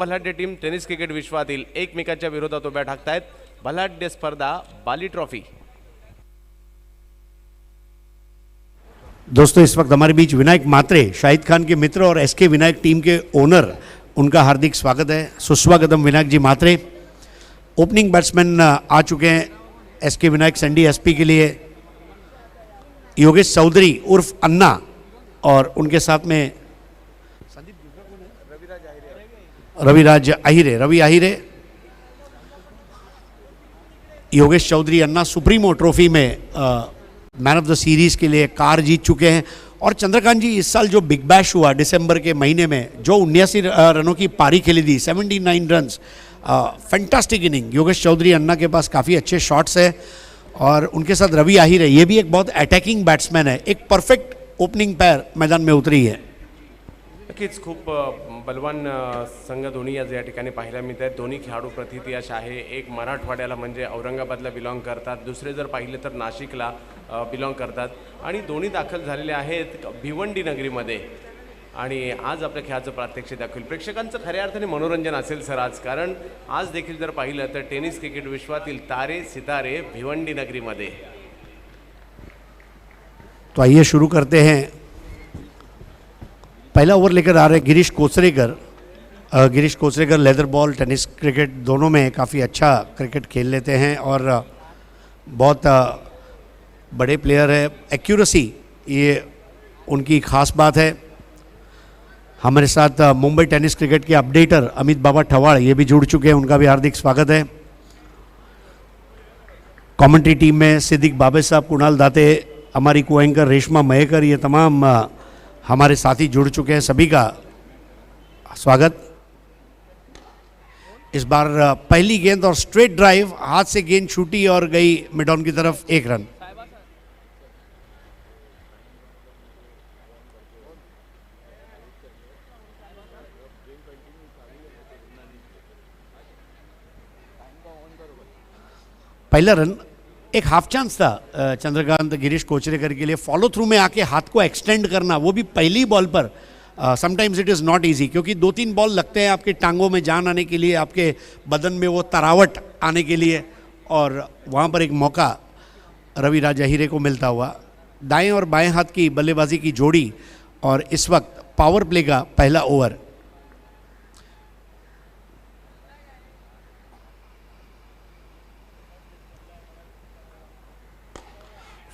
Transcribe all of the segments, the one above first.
बलाढ्य team tennis cricket विश्वातील एकमेकांच्या विरोधात उभ्या ठाकतायत. बलाढ्य स्पर्धा बाली ट्रॉफी. दोस्तों, इस वक्त हमारे बीच विनायक मात्रे, शाहिद खान के मित्र और एसके विनायक टीम के ओनर, उनका हार्दिक स्वागत है. सुस्वागतम विनायक जी मात्रे. ओपनिंग बैट्समैन आ चुके हैं एसके विनायक संडी एसपी के लिए. योगेश चौधरी उर्फ अन्ना और उनके साथ में रविराज आहिरे, रवि आहिरे. योगेश चौधरी अन्ना सुप्रीमो ट्रॉफी में मैन ऑफ द सीरीज के लिए कार जीत चुके हैं. और चंद्रकांत जी, इस साल जो बिग बैश हुआ दिसंबर के महीने में, जो 79 रनों की पारी खेली थी, 79 runs, fantastic inning. Yogesh Chaudhary Anna के पास काफ़ी अच्छे शॉट्स हैं और उनके साथ रवि आहिरे, ये भी एक बहुत अटैकिंग बैट्समैन है. एक परफेक्ट ओपनिंग पैर मैदान में उतरी है. नक्कीच खूप बलवान संघ दोन्ही या ठिकाणी पाहायला मिळत आहेत. दोन्ही खेळाडू प्रतिथयश आहे. एक मराठवाड्याला म्हणजे औरंगाबादला बिलॉंग करतात, दुसरे जर पाहिले तर नाशिकला बिलॉंग करतात आणि दोन्ही दाखल झालेले आहेत भिवंडी नगरीमध्ये. आणि आज आपल्या खेळाचं प्रात्यक्षिक दाखवेल. प्रेक्षकांचं खऱ्या अर्थाने मनोरंजन असेल सर आज, कारण आज देखील जर पाहिलं तर टेनिस क्रिकेट विश्वातील तारे सितारे भिवंडी नगरीमध्ये. तो आइए शुरू करते हैं. पहला ओवर लेकर आ रहे हैं Girish Kocharekar. Girish Kocharekar leather ball, tennis cricket दोनों में काफ़ी अच्छा क्रिकेट खेल लेते हैं और बहुत बड़े प्लेयर है. एक्यूरेसी ये उनकी ख़ास बात है. हमारे साथ मुंबई टेनिस क्रिकेट के अपडेटर अमित बाबा ठवाड़ ये भी जुड़ चुके हैं, उनका भी हार्दिक स्वागत है. कमेंट्री टीम में सिद्दीक बाबे साहब, कुणाल दाते, हमारी को एंकर रेशमा मयेकर, ये तमाम हमारे साथी जुड़ चुके हैं. सभी का स्वागत. इस बार पहली गेंद और स्ट्रेट ड्राइव, हाथ से गेंद छूटी और गई मिड ऑन की तरफ, 1 रन. पहला रन एक हाफ चांस था चंद्रकांत गिरीश कोचरेकर के लिए. फॉलो थ्रू में आके हाथ को एक्सटेंड करना, वो भी पहली बॉल पर, sometimes it is not easy, क्योंकि 2-3 बॉल लगते हैं आपके टांगों में जान आने के लिए, आपके बदन में वो तरावट आने के लिए. और वहाँ पर एक मौका रविराज अहिरे को मिलता हुआ. दाएं और बाएं हाथ की बल्लेबाजी की जोड़ी और इस वक्त पावर प्ले का पहला over.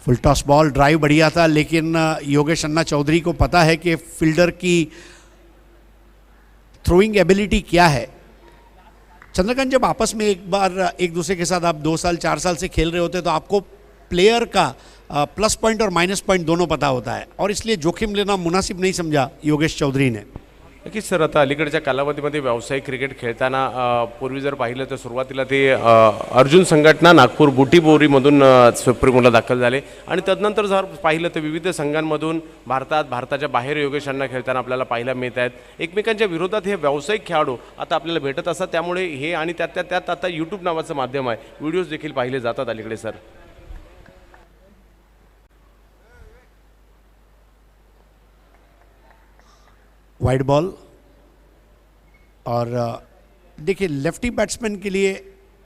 Full toss ball, drive बढ़िया था, लेकिन योगेश अन्ना चौधरी को पता है कि फील्डर की थ्रोइंग एबिलिटी क्या है. चंद्रकांत, जब आपस में एक बार एक दूसरे के साथ आप 2 साल 4 साल से खेल रहे होते तो आपको प्लेयर का प्लस पॉइंट और माइनस पॉइंट दोनों पता होता है, और इसलिए जोखिम लेना मुनासिब नहीं समझा योगेश चौधरी ने. नक्कीच सर, आता अलीकडच्या कालावधीमध्ये व्यावसायिक क्रिकेट खेळताना पूर्वी जर पाहिलं तर सुरुवातीला ते अर्जुन संघटना नागपूर बुटीबोरीमधून सुप्रीमोला दाखल झाले आणि तदनंतर जर पाहिलं तर विविध संघांमधून भारताच्या बाहेर योगेश अण्णा खेळताना आपल्याला पाहायला मिळत आहेत. एकमेकांच्या विरोधात हे व्यावसायिक खेळाडू आता आपल्याला भेटत असतात, त्यामुळे हे आणि त्यात आता यूट्यूब नावाचं माध्यम आहे, व्हिडिओज देखील पाहिले जातात अलीकडे सर. Wide ball. और देखिए, लेफ्टी बैट्समैन के लिए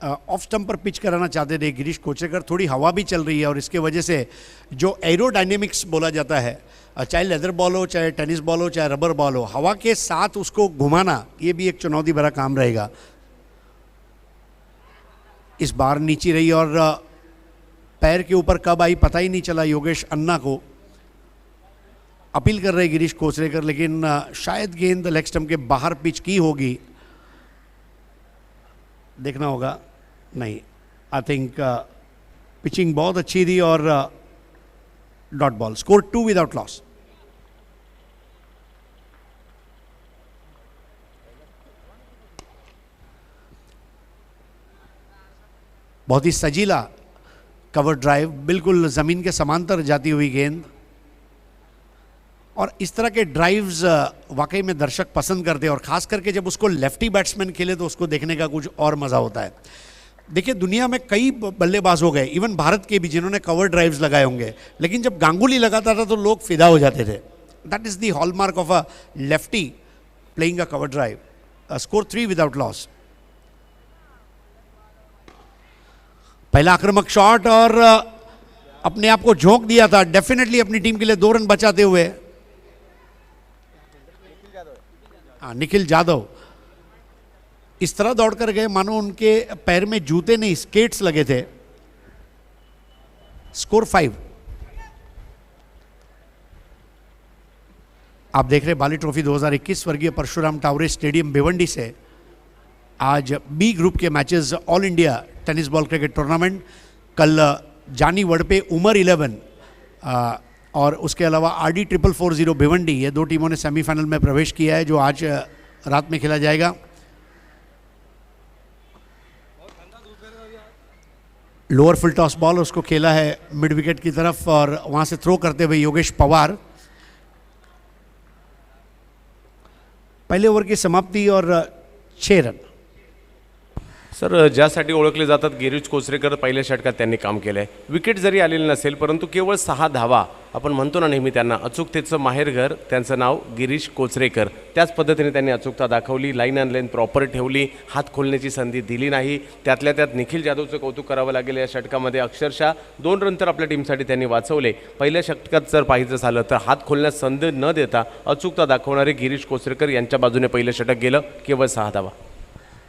ऑफ स्टंप पर पिच कराना चाहते थे गिरीश कोचरेकर. थोड़ी हवा भी चल रही है और इसके वजह से जो एरोडायनेमिक्स बोला जाता है, चाहे लेदर बॉल हो, चाहे टेनिस बॉल हो, चाहे रबर बॉल हो, हवा के साथ उसको घुमाना ये भी एक चुनौती भरा काम रहेगा. इस बार नीचे रही और पैर के ऊपर कब आई पता ही नहीं चला योगेश अन्ना को. अपील कर रहे गिरीश कोचरेकर, लेकिन शायद गेंद लेग स्टंप के बाहर पिच की होगी, देखना होगा. नहीं, आई थिंक पिचिंग बहुत अच्छी थी और dot ball. Score 2 without loss. बहुत ही सजीला कवर ड्राइव, बिल्कुल ज़मीन के समांतर जाती हुई गेंद. और इस तरह के ड्राइव्स वाकई में दर्शक पसंद करते हैं, और ख़ास करके जब उसको लेफ्टी बैट्समैन खेले तो उसको देखने का कुछ और मज़ा होता है. देखिए, दुनिया में कई बल्लेबाज हो गए, इवन भारत के भी, जिन्होंने कवर ड्राइव्स लगाए होंगे, लेकिन जब गांगुली लगाता था तो लोग फिदा हो जाते थे. That is the hallmark of a lefty playing a cover drive. Score 3 without loss. पहला आक्रामक शॉट और अपने आप को झोंक दिया था डेफिनेटली अपनी टीम के लिए 2 रन बचाते हुए। निखिल जाधव इस तरह दौड़कर गए मानो उनके पैर में जूते नहीं स्केट्स लगे थे। स्कोर 5। आप देख रहे बाली ट्रॉफी 2021 स्वर्गीय परशुराम टावरे स्टेडियम भिवंडी से आज बी ग्रुप के matches all India tennis ball cricket tournament. कल जानी वड़पे उमर 11 और उसके अलावा RD 4440 भिवंडी, ये 2 टीमों ने सेमीफाइनल में प्रवेश किया है जो आज रात में खेला जाएगा। लोअर फुल टॉस बॉल उसको खेला है मिड विकेट की तरफ और वहां से थ्रो करते हुए योगेश पवार। पहले ओव्हर की समाप्ती और 6 रन। सर, ज्यासाठी ओळखले जातात गिरीश कोचरेकर पहिल्या षटकात त्यांनी काम केलं आहे। विकेट जरी आलेली नसेल परंतु केवळ 6 धावा, आपण म्हणतो ना नेहमी त्यांना अचूकतेचं माहेरघर, त्यांचं नाव गिरीश कोचरेकर। त्याच पद्धतीने त्यांनी अचूकता दाखवली, लाईन अँड लेन प्रॉपर ठेवली, हात खोलण्याची संधी दिली नाही। त्यातल्या त्यात निखिल जाधवचं कौतुक करावं लागेल। या षटकामध्ये अक्षरशः 2 रन तर आपल्या टीमसाठी त्यांनी वाचवले। पहिल्या षटकात जर पाहायचं झालं तर हात खोलण्यास संधी न देता अचूकता दाखवणारे गिरीश कोचरेकर यांच्या बाजूने पहिलं षटक गेलं, केवळ 6 धावा।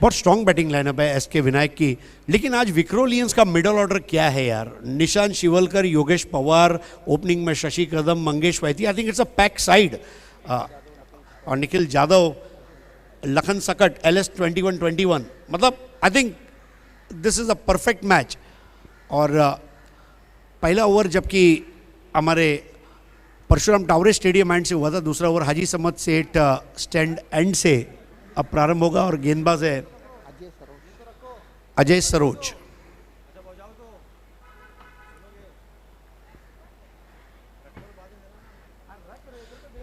बहुत स्ट्रॉन्ग बैटिंग लाइनअप है SK विनायक की, लेकिन आज विक्रोलियंस का मिडल ऑर्डर क्या है यार। निशांत शिवलकर, योगेश पवार, ओपनिंग में Shashi Kadam, Mangesh Vaiti, I think it's a pack side. और निखिल जाधव, लखन सकट, LS 21-21, मतलब I think this is a perfect match. और पहला ओवर जबकि हमारे परशुराम टावरे स्टेडियम एंड से हुआ था, दूसरा ओवर हाजी समद सेठ स्टैंड एंड से अब प्रारंभ होगा और गेंदबाज है अजय सरोज।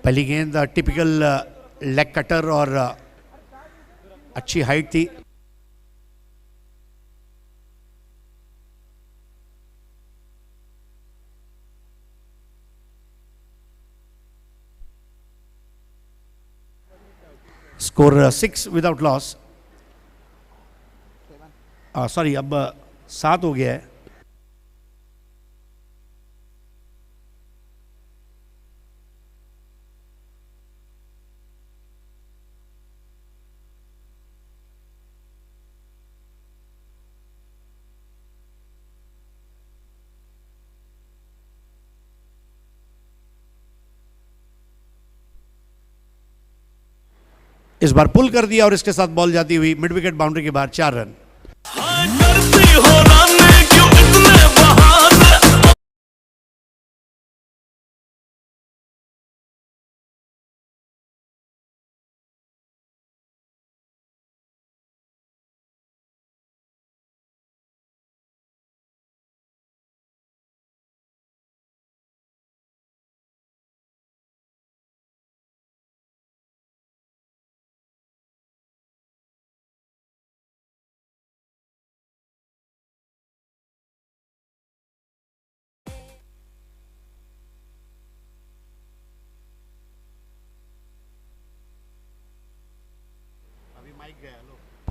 पहली गेंद टिपिकल लेग कटर और अच्छी हाइट थी। Score 6 without loss. सॉरी, अब 7 हो गया है। इस बार पुल कर दिया और इसके साथ बॉल जाती हुई मिड विकेट बाउंड्री के बाहर, 4 रन।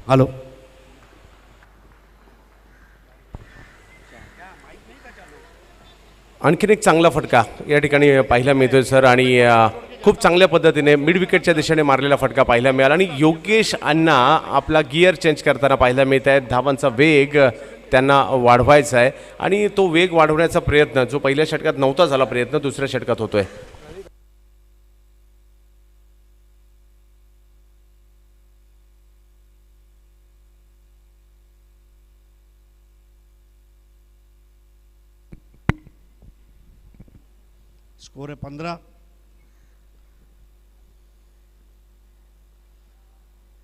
हेलो, आणखीन एक चांगला फटका या ठिकाणी पाहायला मिळतोय सर, आणि खूप चांगल्या पद्धतीने मिड विकेटच्या दिशेने मारलेला फटका पाहायला मिळाला। आणि योगेश अण्णा आपला गिअर चेंज करताना पाहायला मिळत आहेत। धावांचा वेग त्यांना वाढवायचा आहे आणि तो वेग वाढवण्याचा प्रयत्न जो पहिल्या षटकात नव्हता झाला प्रयत्न दुसऱ्या षटकात होतोय। स्कोर है 15।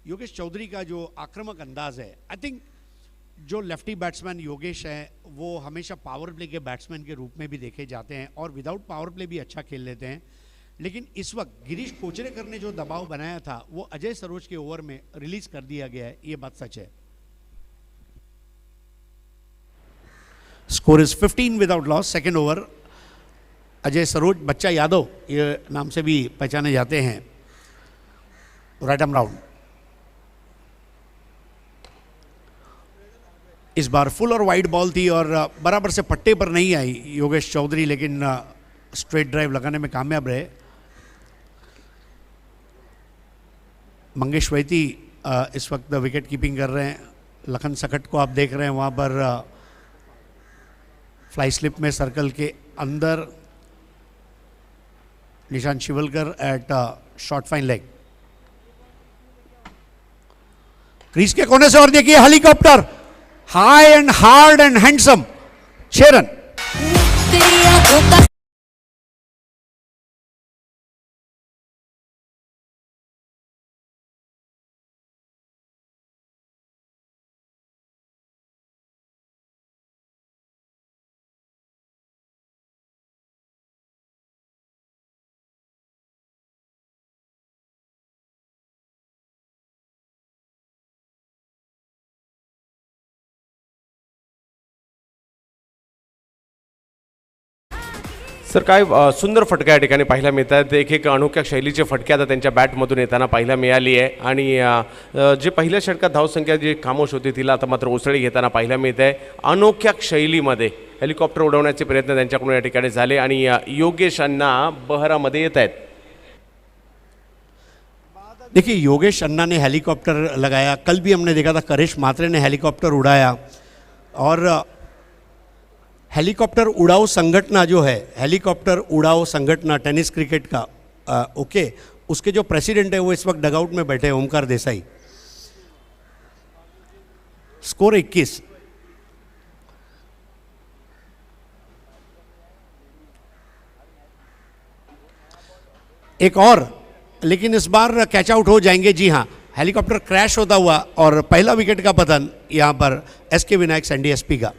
योगेश चौधरी का जो आक्रामक अंदाज है, आई थिंक जो लेफ्टी बैट्समैन योगेश हैं वो हमेशा पावर प्ले के बैट्समैन के रूप में भी देखे जाते हैं और विदाउट पावर प्ले भी अच्छा खेल लेते हैं। लेकिन इस वक्त गिरीश कोचरेकर ने जो दबाव बनाया था वो अजय सरोज के ओवर में रिलीज कर दिया गया है, ये बात सच है। Score is 15 without loss. Second over Ajay Saroj, बच्चा यादव ये नाम से भी पहचाने जाते हैं, राइट आर्म राउंड। इस बार फुल और वाइड बॉल थी और बराबर से पट्टे पर नहीं आई योगेश चौधरी, लेकिन स्ट्रेट ड्राइव लगाने में कामयाब रहे। मंगेश वैती इस वक्त विकेट कीपिंग कर रहे हैं। लखन सकट को आप देख रहे हैं वहाँ पर फ्लाई स्लिप में सर्कल के अंदर। Nishant Shivalkar at short fine leg, crease के कोने से और देखिए helicopter, high and hard and handsome, 6 run. सर काय सुंदर फटका या ठिकाणी पाहायला मिळत आहेत। एक एक अनोख्या शैलीचे फटके आता त्यांच्या बॅटमधून येताना पाहायला मिळाली आहे आणि जे पहिल्या षटकात धावसंख्या जी खामोश होती तिला आता मात्र उसळी घेताना पाहायला मिळत आहे। अनोख्या शैलीमध्ये हेलिकॉप्टर उडवण्याचे प्रयत्न त्यांच्याकडून या ठिकाणी झाले आणि योगेश अन्ना बहरामध्ये येत आहेत। देखिए योगेश अन्ना ने हेलीकॉप्टर लगाया, कल भी हमने देखा था करिश मात्रे ने हेलीकॉप्टर उड़ाया। और हेलीकॉप्टर उड़ाओ संगठना जो है, हेलीकॉप्टर उड़ाओ संगठना टेनिस क्रिकेट का, ओके, उसके जो प्रेसिडेंट है वो इस वक्त डगआउट में बैठे हैं, ओमकार देसाई। स्कोर 21। एक और, लेकिन इस बार कैच आउट हो जाएंगे। जी हाँ, हेलीकॉप्टर क्रैश होता हुआ और पहला विकेट का पतन यहाँ पर एसके विनायक एनडीएसपी का।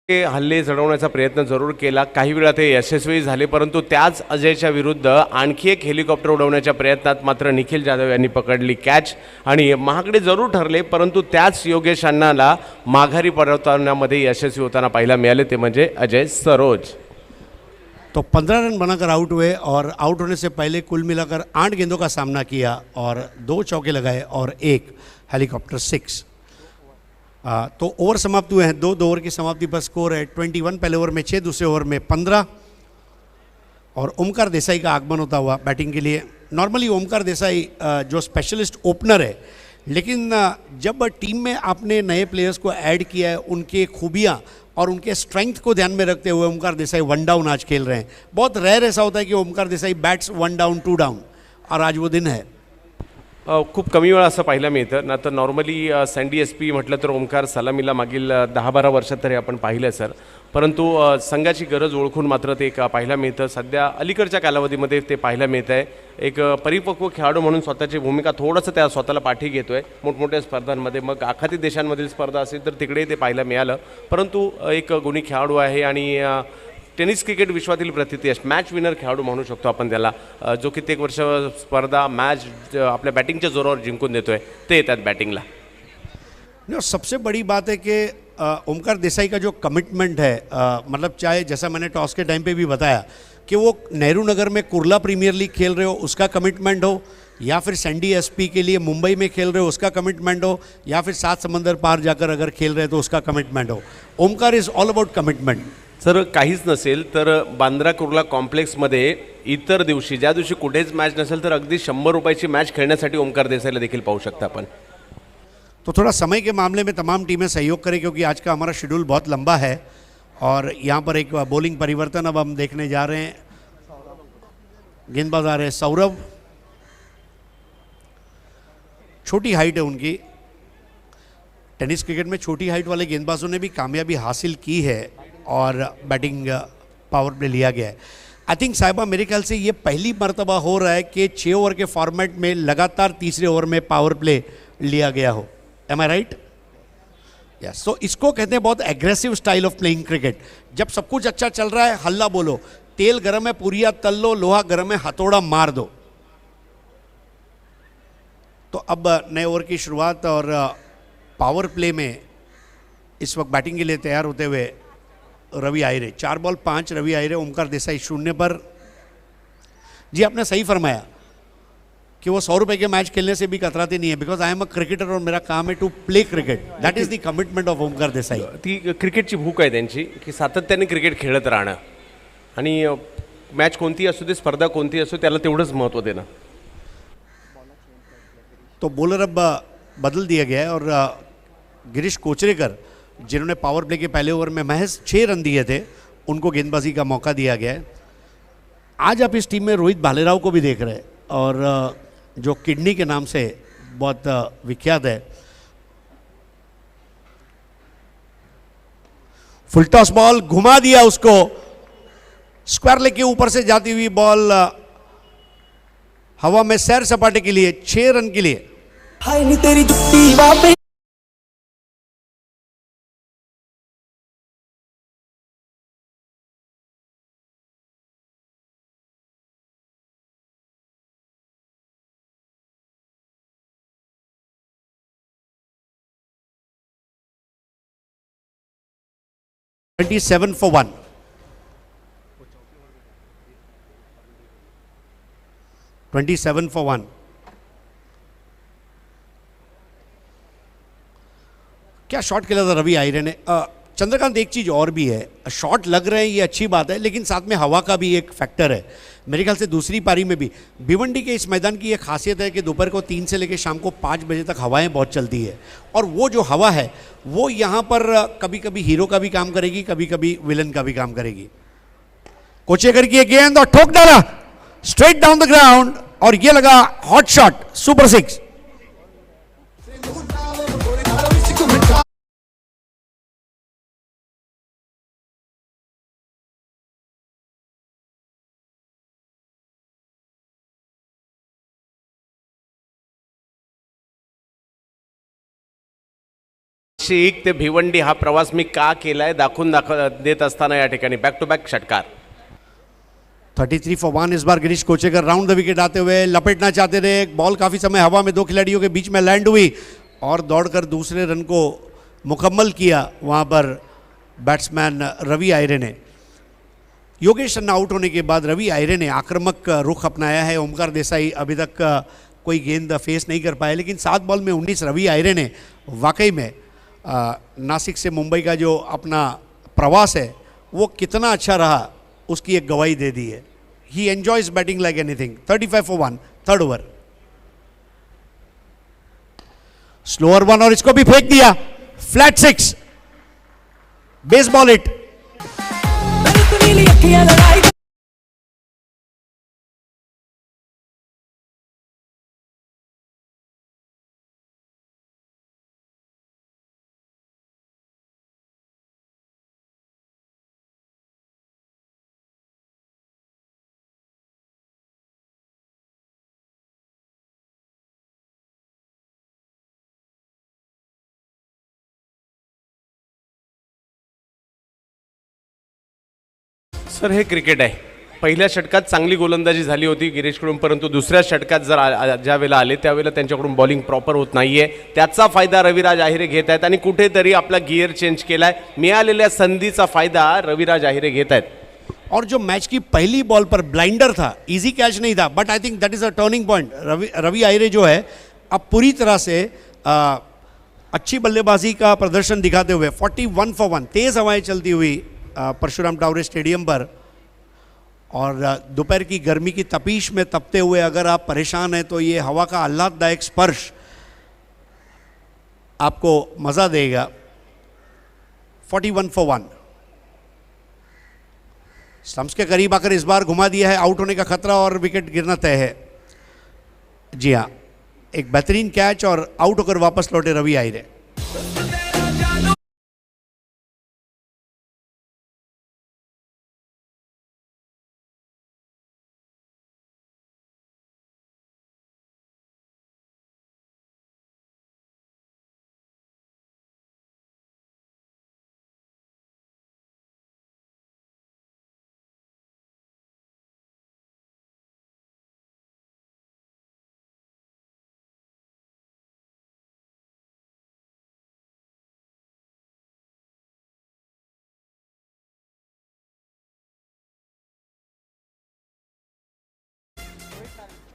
ते हल्ले चढवण्याचा प्रयत्न जरूर केला, काही वेळा ते यशस्वी झाले, परंतु त्याच अजयच्या विरुद्ध आणखी एक हेलिकॉप्टर उडवण्याच्या प्रयत्नात मात्र निखिल जाधव यांनी पकडली कॅच आणि महागडे जरूर ठरले, परंतु त्याच योगेश अण्णाला माघारी परतवण्यामध्ये यशस्वी होताना पाहायला मिळाले, ते म्हणजे अजय सरोज। तो 15 रन बनाकर आउट हुए और आउट होने से पहले कुल मिलाकर 8 गेंदों का सामना किया और 2 चौके लगाए और 1 हेलीकॉप्टर 6। तो ओवर समाप्त हुए हैं, 2 ओवर की समाप्ति पर स्कोर है 21। पहले ओवर में 6, दूसरे ओवर में 15 और ओमकार देसाई का आगमन होता हुआ बैटिंग के लिए। नॉर्मली ओमकार देसाई जो स्पेशलिस्ट ओपनर है, लेकिन जब टीम में आपने नए प्लेयर्स को ऐड किया है, उनके खूबियाँ और उनके स्ट्रेंथ को ध्यान में रखते हुए ओमकार देसाई 1 डाउन आज खेल रहे हैं। बहुत रेयर ऐसा होता है कि Omkar Desai bats 1 down 2 down, और आज वो दिन है। खूप कमी वेळा असं पाहायला मिळतं ना, तर नॉर्मली सँडी एस पी म्हटलं तर ओमकार सलामीला मागील 10-12 वर्षात तरी आपण पाहिलं सर, परंतु संघाची गरज ओळखून मात्र ते पाहायला मिळतं। सध्या अलीकडच्या कालावधीमध्ये ते पाहायला मिळत आहे। एक परिपक्व खेळाडू म्हणून स्वतःची भूमिका थोडंसं त्या स्वतःला पाठी घेतोय मोठमोठ्या स्पर्धांमध्ये, मग आखाती देशांमधील स्पर्धा असेल तर तिकडे ते पाहायला मिळालं, परंतु एक गुणी खेळाडू आहे आणि टेनिस क्रिकेट विश्वातील प्रतिष्ठित मॅच विनर खेळाडू म्हणू शकतो आपण त्याला, जो कित्येक वर्ष स्पर्धा मॅच आपल्या बॅटिंगच्या जोरावर जिंकून देतोय, ते येतात बॅटिंगला। सबसे बड़ी बात है कि ओमकार देसाई का जो कमिटमेंट है, मतलब चाहे जैसा मैंने टॉस के टाइम पे भी बताया कि वो नेहरू नगर में कुर्ला प्रीमियर लीग खेल रहे हो उसका कमिटमेंट हो, या फिर सैंडी एसपी के लिए मुंबई में खेल रहे हो उसका कमिटमेंट हो, या फिर 7 समंदर पार जाकर अगर खेल रहे हो तो उसका कमिटमेंट हो। Omkar is all about commitment. Sir काहीच नसेल तर बांद्रा कुर्ला कॉम्प्लेक्समध्ये इतर दिवशी, ज्या दिवशी कुठेच मॅच नसेल तर अगदी 100 रुपयाची मॅच खेळण्यासाठी ओमकार देसाईला देखील पाहू शकता आपण। तो थोड़ा समय के मामले में तमाम टीमें सहयोग करें, क्योंकि आज का हमारा शेड्यूल बहुत लंबा है और यहाँ पर एक बॉलिंग परिवर्तन अब हम देखने जा रहे हैं। गेंदबाज आ रहे हैं सौरभ, छोटी हाइट है उनकी, टेनिस क्रिकेट में छोटी हाइट वाले गेंदबाजों ने भी कामयाबी हासिल की है और बैटिंग पावर प्ले लिया गया है। आई थिंक साहिबा मेरे ख्याल से ये पहली मर्तबा हो रहा है कि 6 ओवर के फॉर्मेट में लगातार तीसरे ओवर में पावर प्ले लिया गया हो. एम आई राइट? यस. तो इसको कहते हैं बहुत aggressive style of playing cricket. जब सब कुछ अच्छा चल रहा है हल्ला बोलो, तेल गर्म है पुरिया तल लो, लोहा गर्म है हथौड़ा मार दो. तो अब नए ओवर की शुरुआत और पावर प्ले में इस वक्त बैटिंग के लिए तैयार होते हुए रवि आहिरे. 4 बॉल 5 रवि आहिरे, ओमकार देसाई 0 पर. जी आपने सही फरमाया कि वो 100 रुपए के मैच खेलने से भी कतराते नहीं है, because I am a cricketer और मेरा काम है to play cricket. That is the commitment of Omkar Desai. ती क्रिकेटची भूक आहे त्यांची की सातत्याने क्रिकेट खेळत राहणं आणि मॅच कोणती असू दे, स्पर्धा कोणती असो, त्याला तेवढंच महत्त्व देणं. तो बॉलर अब बदल दिया गया है और गिरीश कोचरेकर जिन्होंने पावर प्ले के पहले ओवर में महज 6 रन दिए थे उनको गेंदबाजी का मौका दिया गया है. आज आप इस टीम में रोहित भालेराव को भी देख रहे हैं और जो किडनी के नाम से बहुत विख्यात है. फुल टॉस बॉल घुमा दिया उसको, स्क्वायर लेग के ऊपर से जाती हुई बॉल हवा में सैर सपाटे के लिए 6 रन के लिए. हाय नी तेरी जुत्ती वापे $27 for 1. $27 for 1. क्या शॉट खेला था रवि आहिरे ने. चंद्रकांत एक चीज़ और भी है, शॉट लग रहे हैं ये अच्छी बात है, लेकिन साथ में हवा का भी एक फैक्टर है. मेरे ख्याल से दूसरी पारी में भी भिवंडी के इस मैदान की एक खासियत है कि दोपहर को 3 से लेकर शाम को 5 बजे तक हवाएं बहुत चलती है, और वो जो हवा है वो यहाँ पर कभी कभी हीरो का भी काम करेगी, कभी कभी विलन का भी काम करेगी. कोचेकर की गेंद और ठोक डाला स्ट्रेट डाउन द ग्राउंड, और ये लगा हॉट शॉट, सुपर 6. एक ते भिवंडी हा प्रवास मी का केलाय दाखवून देत असताना या ठिकाणी बॅक टू बॅक षटकार. 33 for 1 इस बार गिरीश कोचेकर राउंड द विकेट आते हुए लपेटना चाहते थे. एक बॉल काफ़ी समय हवा में 2 खिलाड़ियों के बीच में लैंड हुई और दौड़कर दूसरे रन को मुकम्मल किया वहाँ पर बैट्समैन रवि आहिरे ने. योगेश खन्ना आउट होने के बाद रवि आहिरे ने आक्रामक रुख अपनाया है. ओमकार देसाई अभी तक कोई गेंद फेस नहीं कर पाए, लेकिन 7 बॉल में 19 रवि आहिरे ने वाकई में नासिक से मुंबई का जो अपना प्रवास है वो कितना अच्छा रहा उसकी एक गवाही दे दी है. He enjoys batting like anything. 35 for 1 third over. Slower 1 और इसको भी फेंक दिया. Flat 6 baseball hit. सर हे क्रिकेट आहे. पहिल्या षटकात चांगली गोलंदाजी झाली होती गिरीशकडून, परंतु दुसऱ्या षटकात जर ज्या वेळेला आले त्यावेळेला त्यांच्याकडून बॉलिंग प्रॉपर होत नाहीये. त्याचा फायदा रविराज आहिरे घेत आहेत आणि कुठेतरी आपला गिअर चेंज केलाय. मिळालेल्या संधीचा फायदा रविराज आहिरे घेत आहेत. और जो मैच की पहली बॉल पर ब्लाइंडर था, इजी कैच नहीं था, but I think that is a turning point. Ravi Ahire जो है अब पूरी तरह से अच्छी बल्लेबाजी का प्रदर्शन दिखाते हुए 41 for 1 तेज़ हवाएं चलती हुई परशुराम टावरे स्टेडियम पर, और दोपहर की गर्मी की तपीश में तपते हुए अगर आप परेशान हैं तो ये हवा का आह्लाददायक स्पर्श आपको मज़ा देगा. 41 for 1. स्टंप्स के करीब आकर इस बार घुमा दिया है. आउट होने का खतरा और विकेट गिरना तय है. जी हाँ, एक बेहतरीन कैच और आउट होकर वापस लौटे रवि आहिरे.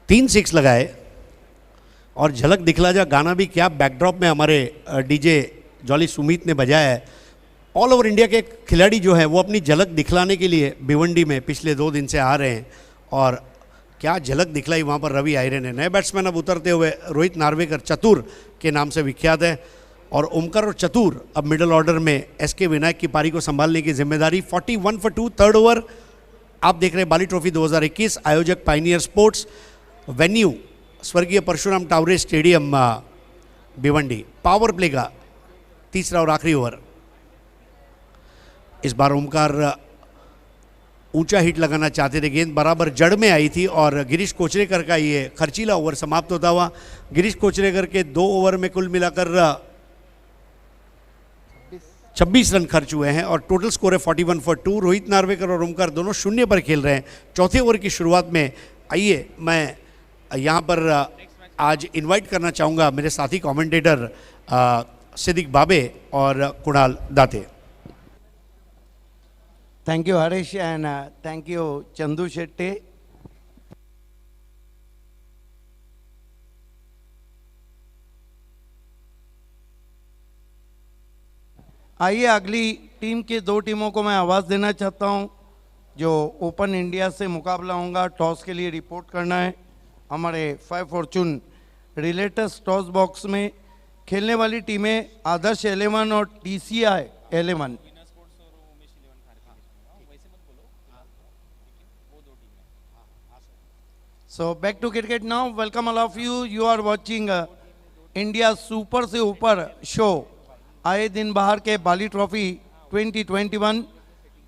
3 6 लगाए और झलक दिखला जा गाना भी क्या बैकड्रॉप में हमारे डीजे जॉली सुमित ने बजाया है। ऑल ओवर इंडिया के खिलाड़ी जो है वो अपनी झलक दिखलाने के लिए भिवंडी में पिछले 2 दिन से आ रहे हैं और क्या झलक दिखलाई वहाँ पर रवि आयरे ने। नए बैट्समैन अब उतरते हुए रोहित नार्वेकर चतुर के नाम से विख्यात है और ओमकार और चतुर अब मिडिल ऑर्डर में एसके विनायक की पारी को संभालने की जिम्मेदारी। 41 for 2 थर्ड ओवर। आप देख रहे हैं बाली ट्रॉफी 2021, आयोजक पाइनियर स्पोर्ट्स, वेन्यू स्वर्गीय Parshuram Taware stadium Bhiwandi. Power play का तीसरा और आखिरी ओवर। इस बार ओमकार ऊंचा हिट लगाना चाहते थे, गेंद बराबर जड़ में आई थी और गिरीश कोचरेकर का ये खर्चीला ओवर समाप्त होता हुआ। गिरीश कोचरेकर के 2 ओवर में कुल मिलाकर 26 रन खर्च हुए हैं और टोटल स्कोर है 41 for 2। रोहित नार्वेकर और ओमकार दोनों शून्य पर खेल रहे हैं। चौथे ओवर की शुरुआत में आइए मैं यहाँ पर आज इनवाइट करना चाहूँगा मेरे साथी कमेंटेटर सिद्दीक बाबे और कुणाल दाते। Thank you, Harish, and thank you, Chandu Shetty. आइए अगली टीम की 2 टीमों को मैं आवाज़ देना चाहता हूं जो ओपन इंडिया से मुकाबला होगा। टॉस के लिए रिपोर्ट करना है। हमारे 5 फॉर्चून रिलेटस टॉस बॉक्स में खेलने वाली टीमें आदर्श 11 और TCI 11। So back to cricket now. Welcome all of you. You are watching India Super से ऊपर शो आए दिन बाहर के बाली trophy 2021.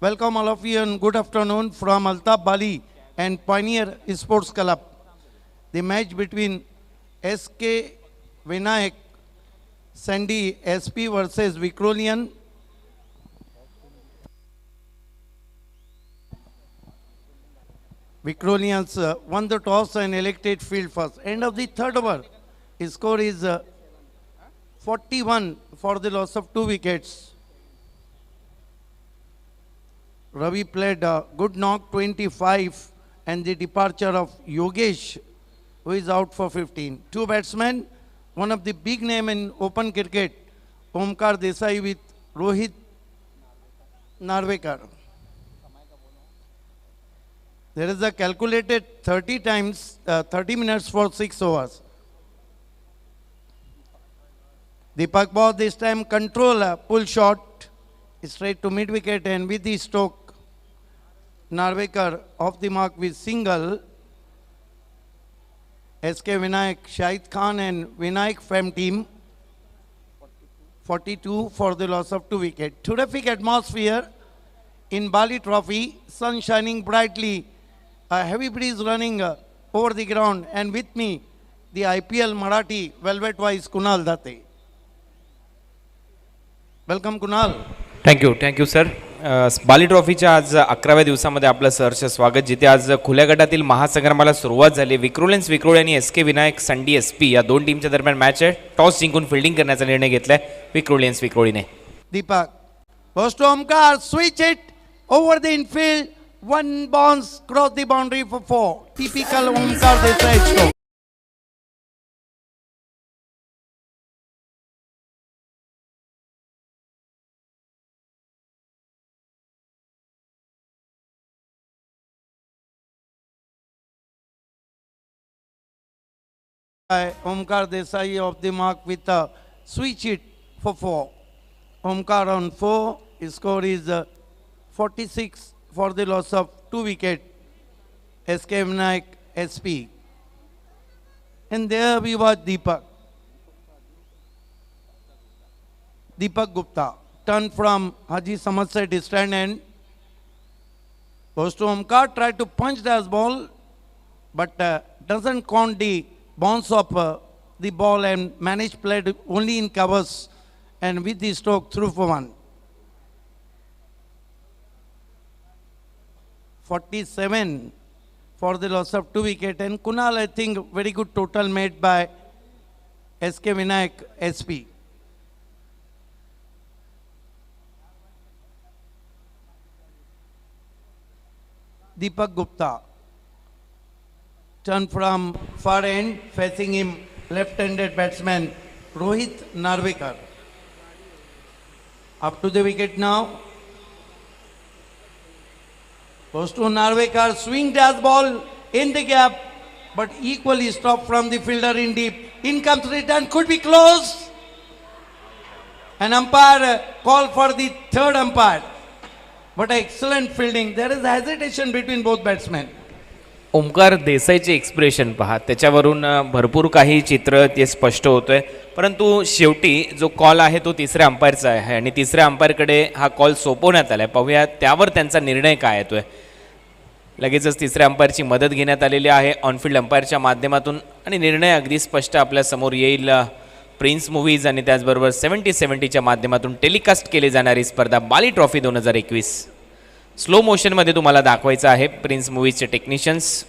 Welcome all of you and good afternoon from Altaf Bali and Pioneer Sports Club. The match between SK Vinayak Sandy SP versus Vikrolian. Vikrolians won the toss and elected field first. End of the third over. His score is 41 for the loss of 2 wickets. Ravi played a good knock 25 and the departure of Yogesh who is out for 15. 2 batsmen, one of the big name in open cricket, Omkar Desai with Rohit Narvekar. There is a calculated 30 minutes for 6 overs. Deepak Bhatt this time control pull shot straight to mid wicket and with the stroke Narvekar off the mark with single. SK Vinayak, Shahid Khan and Vinayak Fam team 42 for the loss of 2 wickets. Terrific atmosphere in Bali Trophy, sun shining brightly. A heavy breeze running over the ground and with me the IPL Marathi Velvet Wise Kunal Date. Welcome Kunal. Thank you sir. Bali ट्रॉफीच्या आज 11व्या दिवसामध्ये आपलं सहर्ष स्वागत, जिथे आज खुल्या गटातील महासंग्रामाला सुरुवात झाली. विक्रोली आणि SK विनायक संडी SP या 2 टीमच्या दरम्यान मॅच आहे. टॉस जिंकून फिल्डिंग करण्याचा निर्णय घेतलाय विक्रोलीने. Deepak goes to Omkar, switch it over the infield. 1 bounce cross the boundary for 4. Typical Omkar Desai stroke. Omkar Desai off the mark with a switch it for 4. Omkar on 4. His score is 46 for the loss of 2 wickets. SK Vinayak SP. And there we watch Deepak Gupta turn from Haji Samasset stand end. Goes to Omkar, tried to punch the ball, but doesn't count the bounce of the ball and managed played only in covers and with the stroke through for 1. 47 for the loss of 2 wickets. And Kunal, I think, very good total made by SK Vinayak SP. Deepak Gupta. turn from far end, facing him left-handed batsman Rohit Narvekar. Up to the wicket now. Goes to Narvekar, swing dash ball in the gap, but equally stopped from the fielder in deep. In comes return, could be close. An umpire call for the third umpire. But excellent fielding. There is hesitation between both batsmen. Omkar देसाईचे expression पहा, त्याच्यावरून भरपूर काही चित्र ते स्पष्ट होतोय. परंतु शेवटी जो कॉल आहे तो तिसऱ्या अंपायरचा आहे आणि तिसऱ्या अंपायरकडे हा कॉल सोपवण्यात आलाय. पाहूया त्यावर त्यांचा निर्णय काय येतोय. लगेचच तिसऱ्या अंपायरची मदत घेण्यात आलेली आहे ऑनफिल्ड अंपायरच्या माध्यमातून आणि निर्णय अगदी स्पष्ट आपल्या समोर येईल. प्रिन्स मूव्हीज आणि त्याचबरोबर 70-70च्या माध्यमातून टेलिकास्ट केली जाणारी स्पर्धा बाली ट्रॉफी 2021 स्लो मोशनमध्ये तुम्हाला दाखवायचं आहे. प्रिन्स मूव्हीजचे technicians.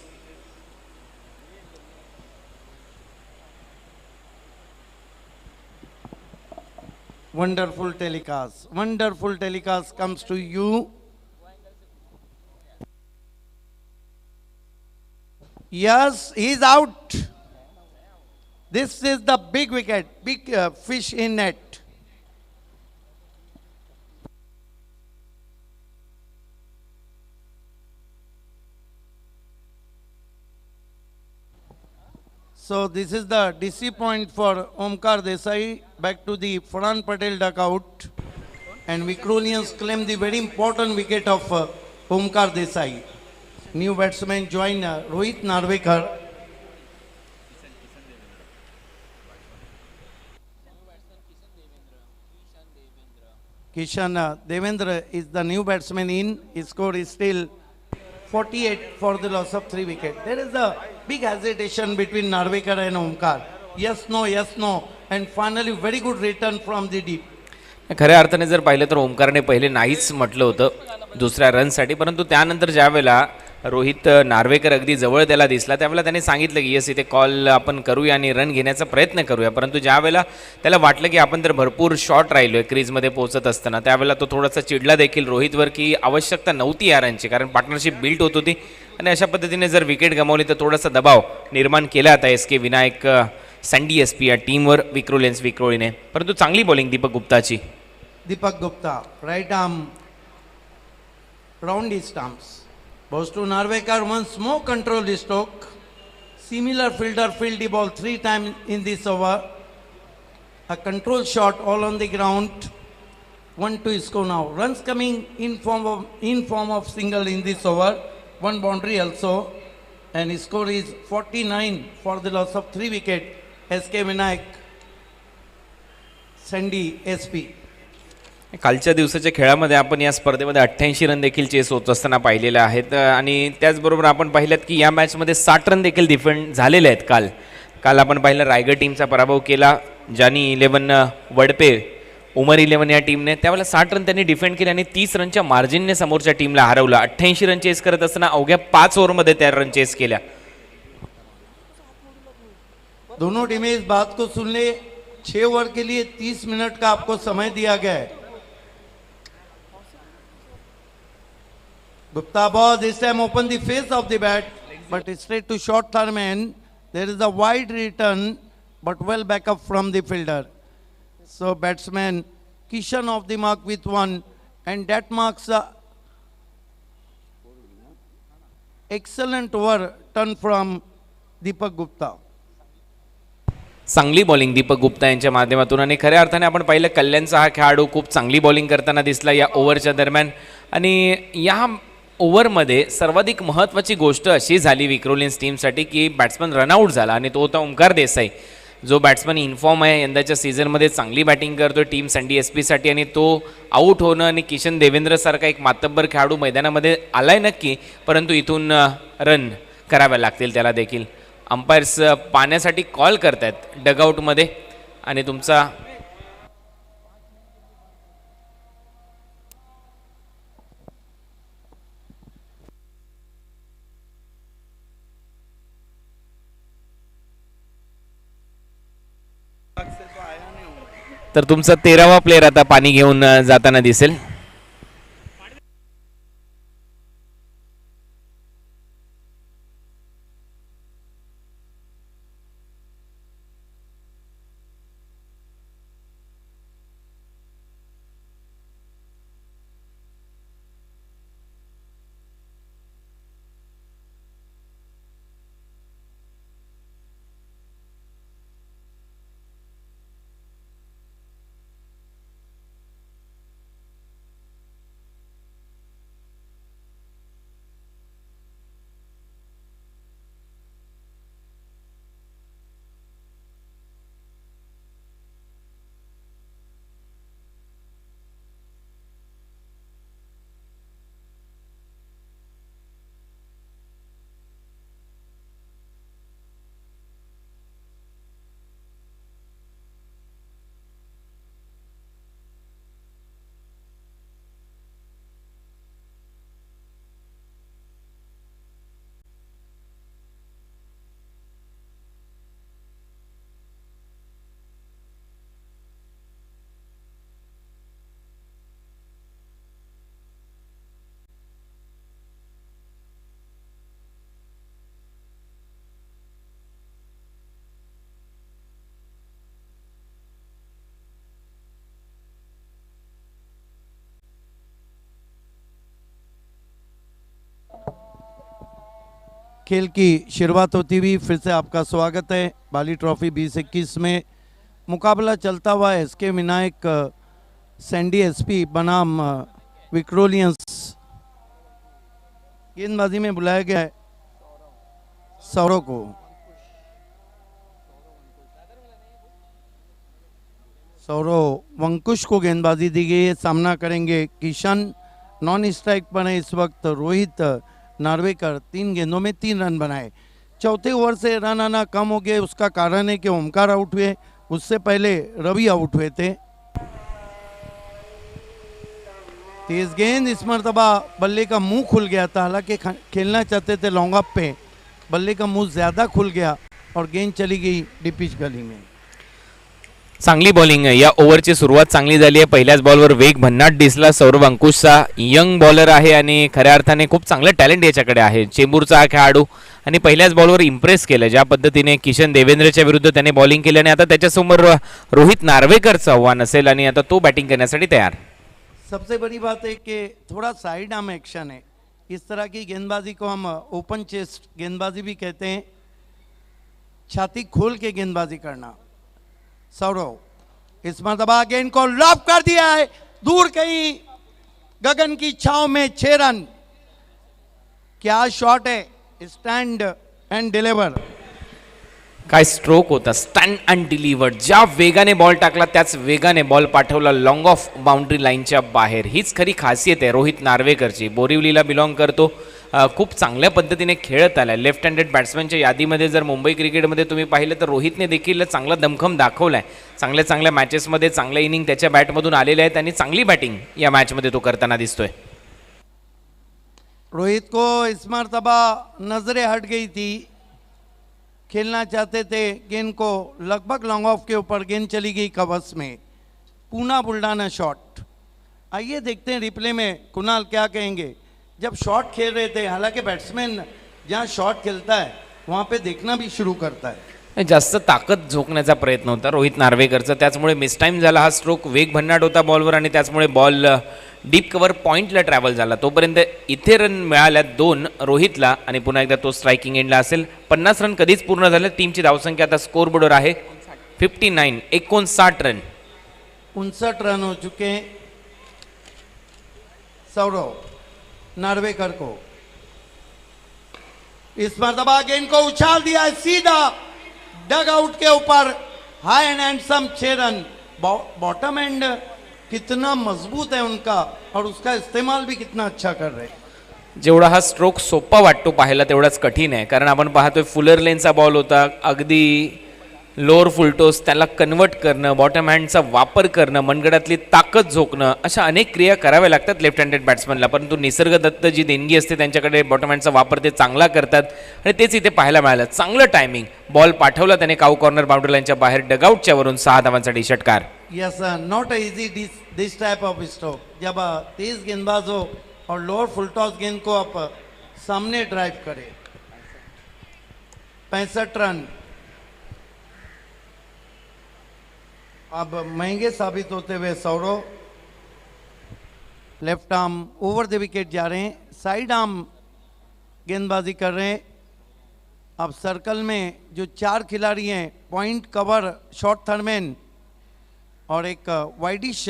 Wonderful telecast. Wonderful telecast comes to you. Yes, he's out. This is the big wicket, big fish in net. So this is the DC point for Omkar Desai. Back to the Farhan Patel dugout. And Vikrolians claim the very important wicket of Omkar Desai. New batsman join Rohit Narvekar. Kishan Devendra is the new batsman in. His score is still 48 for the loss of 3 wickets. There is a big hesitation between Narvekar and Omkar. Yes, no. And finally very good return from the deep. खऱ्या अर्थाने जर पाहिलं तर ओमकारने पहिले नाहीच म्हटलं होतं दुसऱ्या रनसाठी, परंतु त्यानंतर ज्या वेळेला रोहित नार्वेकर अगदी जवळ त्याला दिसला त्यावेळेला त्याने सांगितलं की येस इथे कॉल आपण करूया आणि रन घेण्याचा प्रयत्न करूया. परंतु ज्या वेळेला त्याला वाटलं की आपण तर भरपूर शॉट राहिलो आहे क्रीजमध्ये पोहोचत असताना त्यावेळेला तो थोडासा चिडला देखील रोहितवर की आवश्यकता नव्हती या रनची, कारण पार्टनरशिप बिल्ट होत होती आणि अशा पद्धतीने जर विकेट गमावली तर थोडासा दबाव निर्माण केला आता SK विनायक सँडी SP या टीमवर विक्रोळीने. परंतु चांगली bowling Deepak गुप्ताची. Deepak Gupta, right arm, round his stumps. Goes to Narvekar, once more control the stroke. Similar fielder field the ball 3 times in this over. A control shot all on the ground. 1-2 score now. Runs coming in form of single in this over. 1 boundary also. And his score is 49 for the loss of 3 wicket. SK Vinayak, Sandy SP. कालच्या दिवसाच्या खेळामध्ये आपण या स्पर्धेमध्ये 88 run देखील chess होत असताना पाहिलेले आहेत आणि त्याचबरोबर आपण पाहिलं की या मॅचमध्ये 60 रन देखील डिफेंड झालेले आहेत. काल आपण पाहिलं रायगड टीमचा पराभव केला जानी 11 वडपे उमर 11 या टीमने. त्यावेळेला 60 रन त्यांनी डिफेंड केले आणि 30 रनच्या मार्जिनने समोरच्या टीमला हरवलं. 88 रन चेस करत असताना अवघ्या 5 ओव्हरमध्ये त्या रन चेस केल्या. दोनों टीमें इस बात को सुन ले, 6 ओवर के लिए 30 मिनट का आपको समय दिया गया है. Gupta ball this time open the face of the bat, but straight to short third man. There is a wide return, but well back up from the fielder. So batsman Kishan off the mark with 1, and that marks a excellent over turn from Deepak Gupta. चांगली bowling Deepak Gupta यांच्या माध्यमातून आणि खऱ्या अर्थाने आपण पाहिलं कल्याणचा हा खेळाडू खूप चांगली बॉलिंग करताना दिसला या ओव्हरच्या दरम्यान. आणि या ओव्हरमध्ये सर्वाधिक महत्त्वाची गोष्ट अशी झाली विक्रोलियन्स टीमसाठी की बॅट्समन रनआउट झाला आणि तो होता ओमकार देसाई, जो बॅट्समन इन्फॉर्म आहे यंदाच्या सीझनमध्ये, चांगली बॅटिंग करतो टीम सँडी SP आणि तो आऊट होणं आणि किशन देवेंद्रसारखा एक मातब्बर खेळाडू मैदानामध्ये आलाय नक्की, परंतु इथून रन कराव्या लागतील त्याला देखील. अंपायर्स पाण्यासाठी कॉल करतायत डगआउटमध्ये आणि तुमचा तर तुमचा 13वा प्लेयर आता पाणी घेऊन जाताना दिसेल. खेल की शुरुआत होती हुई फिर से आपका स्वागत है बाली ट्रॉफी 2021 में। मुकाबला चलता हुआ एसके विनायक सैंडी एसपी बनाम विक्रोलियंस। गेंदबाजी में बुलाया गया है सौरव को। सौरव वंकुश को गेंदबाजी दी गई है। सामना करेंगे किशन। नॉन स्ट्राइक पर है इस वक्त रोहित नार्वेकर। 3 गेंदों में 3 रन बनाए। चौथे ओवर से रन आना कम हो गए, उसका कारण है कि ओमकार आउट हुए, उससे पहले रवि आउट हुए थे। तेज गेंद, इस मरतबा बल्ले का मुंह खुल गया था, हालांकि खेलना चाहते थे लॉन्ग अप पे, बल्ले का मुंह ज्यादा खुल गया और गेंद चली गई डिपिच गली में। चांगली बॉलिंग आहे, या ओव्हरची सुरुवात चांगली झाली आहे. पहिल्याच बॉलवर वेग भन्नाट दिसला सौरभ अंकुशचा. यंग बॉलर आहे आणि खऱ्या अर्थाने खूप चांगलं टॅलेंट याच्याकडे आहे. चेंबूरचा हा खेळाडू आणि पहिल्याच बॉलवर इम्प्रेस केलं. ज्या पद्धतीने किशन देवेंद्रच्या विरुद्ध त्याने बॉलिंग केली आणि आता त्याच्यासमोर रोहित नार्वेकरचं आव्हान असेल आणि आता तो बॅटिंग करण्यासाठी तयार. सबसे बड़ी बात है कि थोड़ा साइड आर्म एक्शन है। इस तरह की गेंदबाजी को हम ओपन चेस्ट गेंदबाजी भी कहते हैं, छाती खोल के गेंदबाजी करना। सौरव इस मरतबा गेंद को लॉब कर दिया है, दूर कहीं गगन की छाव में 6 रन। क्या शॉट है, स्टैंड एंड डिलीवर। काय स्ट्रोक होता, स्टँड अँड डिलिव्हर्ड. ज्या वेगाने बॉल टाकला त्याच वेगाने बॉल पाठवला लॉंग ऑफ बाउंड्री लाईनच्या बाहेर. हीच खरी खासियत आहे रोहित नार्वेकरची. बोरिवलीला बिलॉंग करतो. खूप चांगल्या पद्धतीने खेळत आला. लेफ्ट हँडेड बॅट्समॅनच्या यादीमध्ये जर मुंबई क्रिकेटमध्ये तुम्ही पाहिलं तर रोहितने देखील चांगला दमखम दाखवला आहे. चांगल्या मॅचेसमध्ये चांगले इनिंग त्याच्या बॅटमधून आलेले आहेत आणि चांगली बॅटिंग या मॅचमध्ये तो करताना दिसतोय. रोहित को इस मरतबा नजरें हट गई थी, खेलना चाहते थे गेंद को लगभग लॉन्ग ऑफ के ऊपर, गेंद चली गई कवच में। पूना बुल्डाना शॉट। आइए देखते हैं रिप्ले में कुणाल क्या कहेंगे। जब शॉट खेल रहे थे, हालांकि बैट्समैन जहां शॉट खेलता है वहां पे देखना भी शुरू करता है। जास्त ताकद झोकण्याचा प्रयत्न होता रोहित नार्वेकरचा, त्याचमुळे मिसटाईम झाला. हा स्ट्रोक वेग भन्नाट होता बॉलवर आणि त्याचमुळे बॉल डीप कव्हर पॉईंटला ट्रॅव्हल झाला. तोपर्यंत इथे रन मिळाल्या 2 रोहितला आणि पुन्हा एकदा तो स्ट्रायकिंग एंडला असेल. 50 रन कधीच पूर्ण झाले. टीमची धावसंख्या आता स्कोर बोर्डवर आहे 59, 59 रन. 59 रन हो चुके हैं सौरव नार्वेकर को। इस मरतबा गेंद को उछाल दिया है सीधा डग आउट के ऊपर, high and handsome 6 run. Bottom and कितना मजबूत है उनका और उसका इस्तेमाल भी कितना अच्छा कर रहे हैं। जेवढा हा स्ट्रोक सोपा वाटतो पाहायला तेवढाच कठीण आहे, कारण आपण पाहतोय फुलर लेनचा बॉल होता, अगदी लोअर फुलटोस त्याला कन्वर्ट करणं, बॉटम हँडचा वापर करणं, मनगडातली ताकद झोकणं, अशा अनेक क्रिया कराव्या लागतात लेफ्ट हँडेड बॅट्समनला. परंतु निसर्ग दत्त जी देणगी असते त्यांच्याकडे बॉटम हँडचा वापर ते चांगला करतात आणि तेच इथे पाहायला मिळालं. चांगलं टायमिंग, बॉल पाठवला त्याने काऊ कॉर्नर बाउंड्री लाईनच्या बाहेर डगआउटच्या वरून 6 धावांसाठी षटकार. Yes not easy this type of stroke. जब तेज गेंदबाज हो और लोअर फुल टॉस गेंद को आप सामने ड्राइव करें। 65 रन अब महंगे साबित होते हुए Saurav left arm over the wicket जा रहे हैं, साइड आर्म गेंदबाजी कर रहे हैं। अब सर्कल में जो 4 खिलाड़ी हैं, पॉइंट कवर शॉर्ट थर्डमैन और एक वाइडिश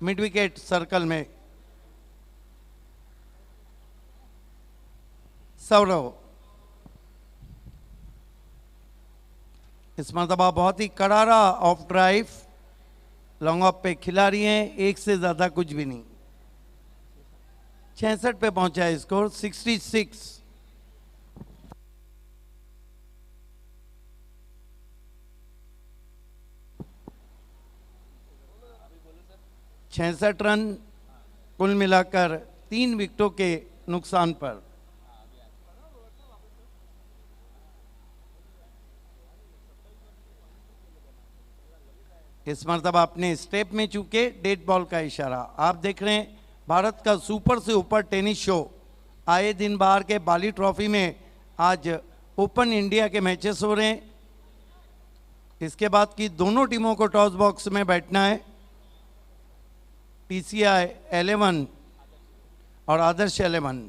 मिड विकेट सर्कल में। सौरव इस मरतबा बहुत ही करारा ऑफ ड्राइव, लॉन्ग ऑफ पे खिलाड़ी हैं, एक से ज्यादा कुछ भी नहीं। 66 पे पहुंचा है स्कोर 66। छसठ रन कुल मिलाकर 3 विकेटों के नुकसान पर। इस मरतबा अपने स्टेप में चूके डेड बॉल का इशारा। आप देख रहे हैं भारत का सुपर से ऊपर टेनिस शो। आए दिन बाहर के बाली ट्रॉफी में आज ओपन इंडिया के मैचेस हो रहे हैं। इसके बाद की दोनों टीमों को टॉस बॉक्स में बैठना है। TCI 11 और आदर्श 11।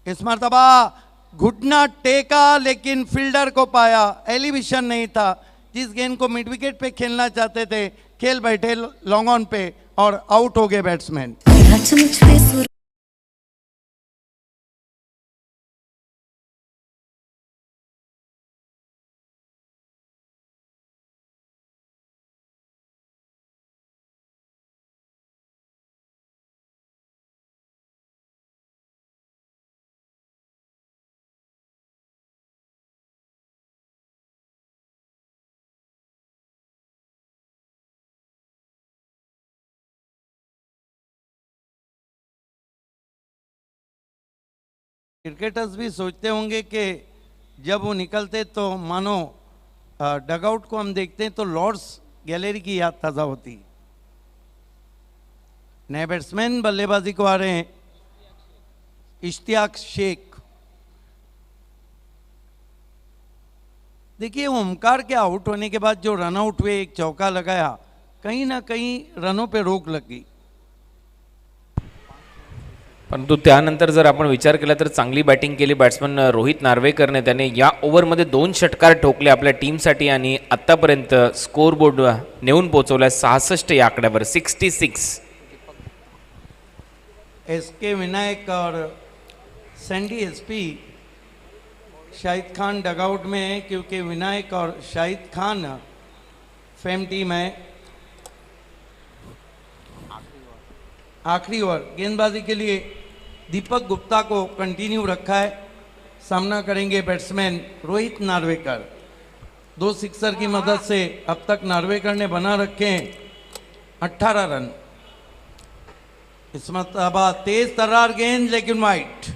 इस मरतबा घुटना टेका लेकिन फील्डर को पाया, एलिवेशन नहीं था। जिस गेंद को मिड विकेट पे खेलना चाहते थे खेल बैठे लॉन्ग ऑन पे और आउट हो गए बैट्समैन। क्रिकेटर्स भी सोचते होंगे कि जब वो निकलते तो मानो डगआउट को हम देखते हैं तो लॉर्ड्स गैलरी की याद ताज़ा होती। नए बैट्समैन बल्लेबाजी को आ रहे हैं, इश्तियाक शेख। देखिए ओमकार के आउट होने के बाद जो रन आउट हुए, एक चौका लगाया, कहीं ना कहीं रनों पे रोक लग गई। परंतु त्यानंतर जर आपण विचार केला तर चांगली बॅटिंग केली बॅट्समन रोहित नार्वेकरने. त्याने या ओव्हरमध्ये 2 षटकार ठोकले आपल्या टीमसाठी आणि आत्तापर्यंत स्कोर बोर्ड नेऊन पोहोचवलाय 66 या आकड्यावर, 66. एसके विनायक और Sandy SP Shahid Khan dugout में है क्योंकि विनायक और शाहिद खान फेम टीम है। आखिरी ओवर गेंदबाजी के लिए दीपक गुप्ता को कंटिन्यू रखा है। सामना करेंगे बैट्समैन रोहित नार्वेकर। 2 सिक्सर की मदद से अब तक नार्वेकर ने बना रखे हैं 18 रन। इस मरतबा तेज तर्रार गेंद लेकिन वाइट।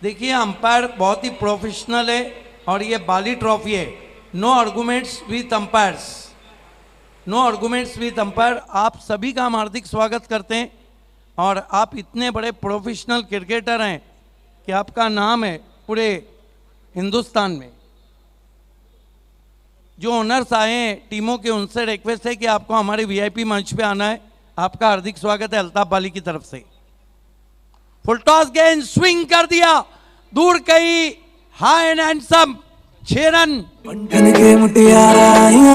देखिए अंपायर बहुत ही प्रोफेशनल है और ये बाली ट्रॉफी है। No arguments with umpires, no arguments with umpire. आप सभी का हम हार्दिक स्वागत करते हैं और आप इतने बड़े प्रोफेशनल क्रिकेटर हैं कि आपका नाम है पूरे हिंदुस्तान में। जो ओनर्स आए हैं टीमों के, उनसे रिक्वेस्ट है कि आपको हमारे वीआईपी मंच पे आना है। आपका हार्दिक स्वागत है अल्ताफ बाली की तरफ से। फुल टॉस गेंद स्विंग कर दिया, दूर गई, हाई एंड हैंडसम, 6 रन। बंधन के मुटियारा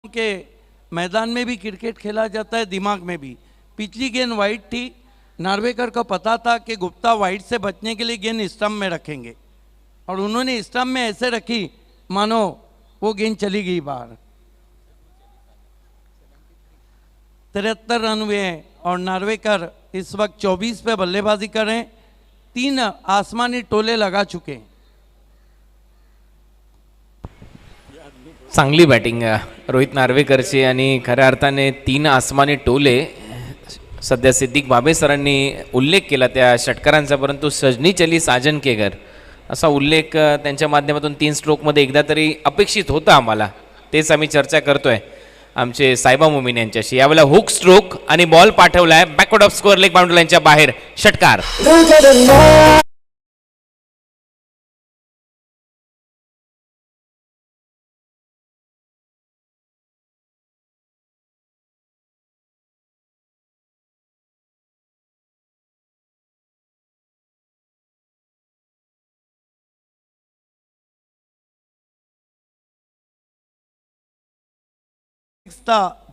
के मैदान में भी क्रिकेट खेला जाता है, दिमाग में भी। पिछली गेंद वाइड थी, नार्वेकर को पता था कि गुप्ता वाइड से बचने के लिए गेंद स्टंप में रखेंगे और उन्होंने स्टंप में ऐसे रखी मानो वो गेंद चली गई बाहर। 73 रन हुए हैं और नार्वेकर इस वक्त 24 पे बल्लेबाजी कर रहे हैं। 3 आसमानी टोले लगा चुके हैं। चांगली बॅटिंग रोहित नार्वेकरची आणि खऱ्या अर्थाने 3 आसमानी टोले. सध्या सिद्दीक बाबे सरांनी उल्लेख केला त्या षटकारांचा, परंतु सजनी चली साजन के घर असा उल्लेख त्यांच्या माध्यमातून 3 स्ट्रोकमध्ये एकदा तरी अपेक्षित होता आम्हाला. तेच आम्ही चर्चा करतोय आमचे सायबा मोमीन यांच्याशी. यावेळेला हुक स्ट्रोक आणि बॉल पाठवलाय backward of square leg boundary लाईनच्या बाहेर. षटकार.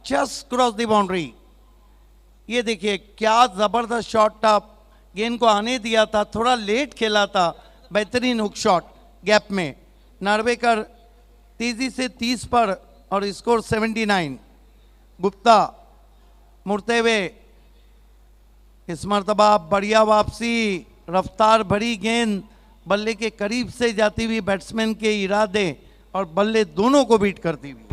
Just cross the boundary. ये देखिए क्या जबरदस्त शॉट था, गेंद को आने दिया था, थोड़ा लेट खेला था, बेहतरीन हुक शॉट गैप में। नार्वेकर तेजी से 30 पर और स्कोर 79। गुप्ता मुड़ते हुए इस मरतबा बढ़िया वापसी, रफ्तार भरी गेंद, बल्ले के करीब से जाती हुई बैट्समैन के इरादे और बल्ले दोनों को बीट करती हुई।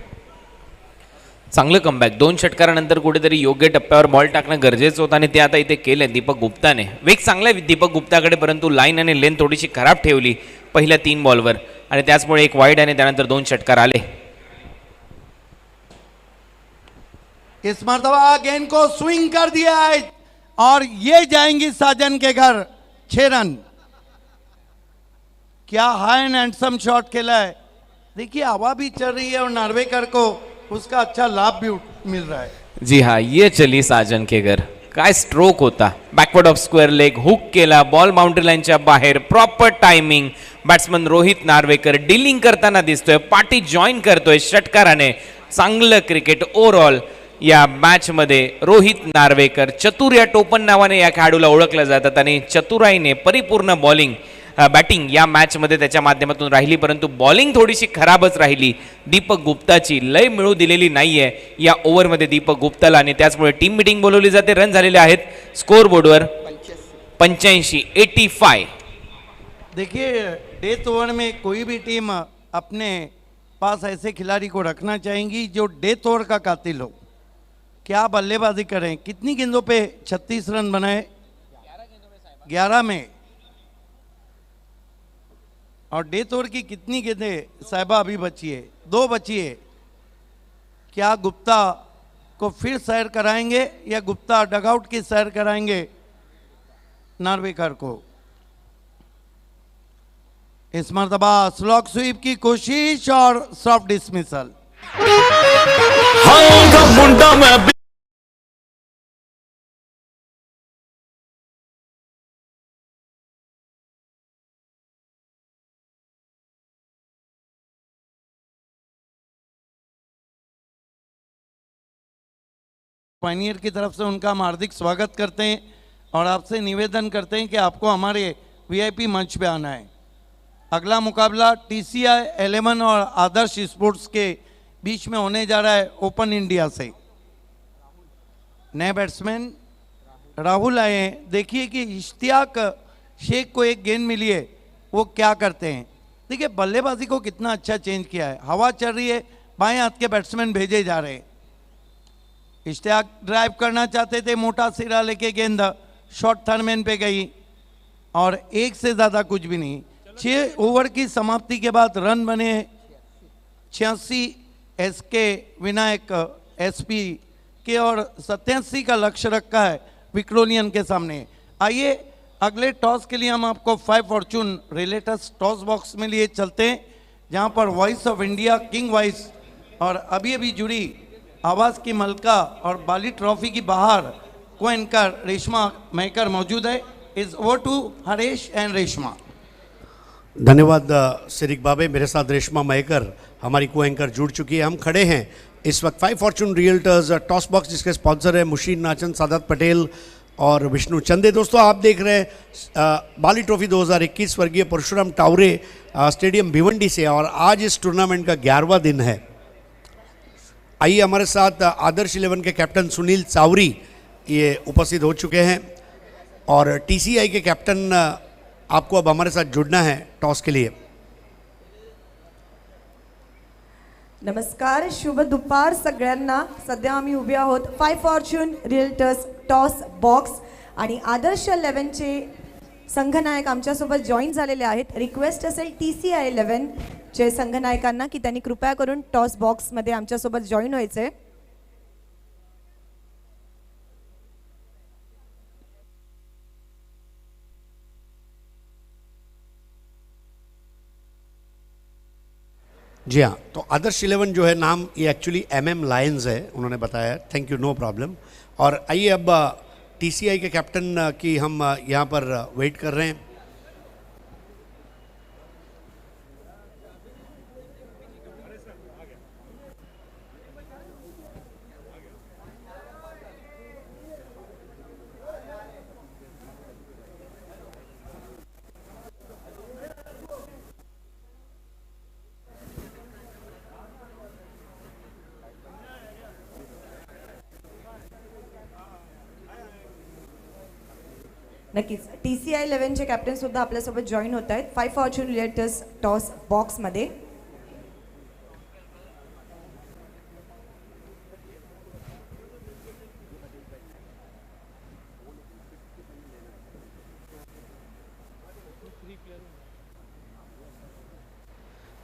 चांगलं कमबॅक 2 षटकारानंतर कुठेतरी योग्य टप्प्यावर बॉल टाकणं गरजेचं होतं आणि ते आता इथे केलंय दीपक गुप्ताने. वेग चांगला आहे दीपक गुप्ताकडे, परंतु लाईन आणि लेंथ थोडीशी खराब ठेवली पहिल्या 3 बॉलवर आणि त्याचमुळे एक वाईड आणि त्यानंतर 2 षटकार आले. इस मर्तबा गेंद को स्विंग कर दिया है और ये जाएंगी साजन के घर. 6 रन. क्या हाई एंड हैंडसम शॉट खेला है. देखिए हवा भी चल रही है और नार्वेकर को उसका अच्छा लाभ भी मिल रहा है. जी हाँ, ये चली साजन के घर. काय स्ट्रोक होता. Backward of square leg hook केला, बॉल बाउंड्री लाईनच्या बाहेर, proper timing. Batsman Rohit Narvekar dealing करताना दिसतोय, पाठी जॉईन करतोय षटकाराने. चांगलं क्रिकेट ओव्हरऑल या मॅचमध्ये. रोहित नार्वेकर चतुर या टोपण नावाने या खेळाडूला ओळखलं जातात आणि चतुराईने परिपूर्ण बॅटिंग या मॅचमध्ये त्याच्या माध्यमातून राहिली, परंतु बॉलिंग थोडीशी खराबच राहिली दीपक गुप्ताची. लय मिळू दिलेली नाहीये या ओव्हरमध्ये दीपक गुप्ताला आणि त्याचमुळे टीम मीटिंग बोलवली जाते. रन झालेले आहेत स्कोर बोर्डवर 85. देखिए डेथ ओवर में कोई भी टीम अपने पास ऐसे खिलाड़ी को रखना चाहेंगी जो डेथ ओवर का कातिल हो. क्या बल्लेबाजी करें. कितनी गेंदों पे 36 रन बनाए. 11 में. और डेथ ओवर की कितनी गेंदें साहिबा अभी बची है. 2 बची है. क्या गुप्ता को फिर सैर कराएंगे या गुप्ता डगआउट की सैर कराएंगे नार्वेकर को. इस मर्तबा स्लॉग स्वीप की कोशिश और सॉफ्ट डिसमिसल. पायनियर की तरफ से उनका हम हार्दिक स्वागत करते हैं और आपसे निवेदन करते हैं कि आपको हमारे वीआईपी मंच पे आना है. अगला मुकाबला TCI 11 और आदर्श स्पोर्ट्स के बीच में होने जा रहा है ओपन इंडिया से. नए बैट्समैन राहुल आए हैं. देखिए कि इश्तियाक शेख को एक गेंद मिली है, वो क्या करते हैं. देखिए बल्लेबाजी को कितना अच्छा चेंज किया है. हवा चल रही है, बाएं हाथ के बैट्समैन भेजे जा रहे हैं. इश्तियाक ड्राइव करना चाहते थे, मोटा सिरा लेके गेंद शॉर्ट थर्मैन पे गई और एक से ज़्यादा कुछ भी नहीं. 6 ओवर की समाप्ति के बाद रन बने 86 SK विनायक SP के और 87 का लक्ष्य रखा है विक्रोलियन के सामने. आइए अगले टॉस के लिए हम आपको 5 फॉर्चून रिलेटस टॉस बॉक्स में लिए चलते हैं, जहां पर voice of India king voice और अभी अभी जुड़ी आवाज़ की मलका और बाली ट्रॉफी की बाहर को एंकर रेशमा महकर मौजूद है. Is over to Haresh and Reshma. धन्यवाद सिरिक बाबे. मेरे साथ रेशमा महकर हमारी को एंकर जुड़ चुकी है. हम खड़े हैं इस वक्त 5 फॉर्चून रियल्टर्स टॉस बॉक्स, जिसके स्पॉन्सर है मुशीन नाचन, सादत पटेल और विष्णु चंदे. दोस्तों आप देख रहे हैं बाली ट्रॉफी 2021 स्वर्गीय परशुराम टावरे स्टेडियम भिवंडी से, और आज इस टूर्नामेंट का 11वां दिन है. आइए हमारे साथ आदर्श 11 के कैप्टन सुनील चावरी ये उपस्थित हो चुके हैं और TCI के कैप्टन आपको अब हमारे साथ जुड़ना है टॉस के लिए. नमस्कार, शुभ दुपार सगळ्यांना. सध्या आम्ही उभे आहोत 5 फॉर्च्यून रिअल्टर्स टॉस बॉक्स आणि आदर्श 11चे संघनायक आमच्यासोबत जॉईन झालेले आहेत. रिक्वेस्ट असेल TCI 11 चे संघनायकांना की त्यांनी कृपया करून टॉस बॉक्समध्ये आमच्यासोबत जॉईन व्हायचे. जी हाँ, तो आदर्श 11 जो है नाम ये एक्चुअली MM लायंस है, उन्होंने बताया. Thank you, no problem. और आइए अब TCI के कैप्टन की हम यहाँ पर वेट कर रहे हैं. नक्कीच TCI 11चे कॅप्टन सुद्धा आपल्यासोबत जॉईन होत आहेत 5 फॉर्च्यून रिलेटर्स टॉस बॉक्समध्ये.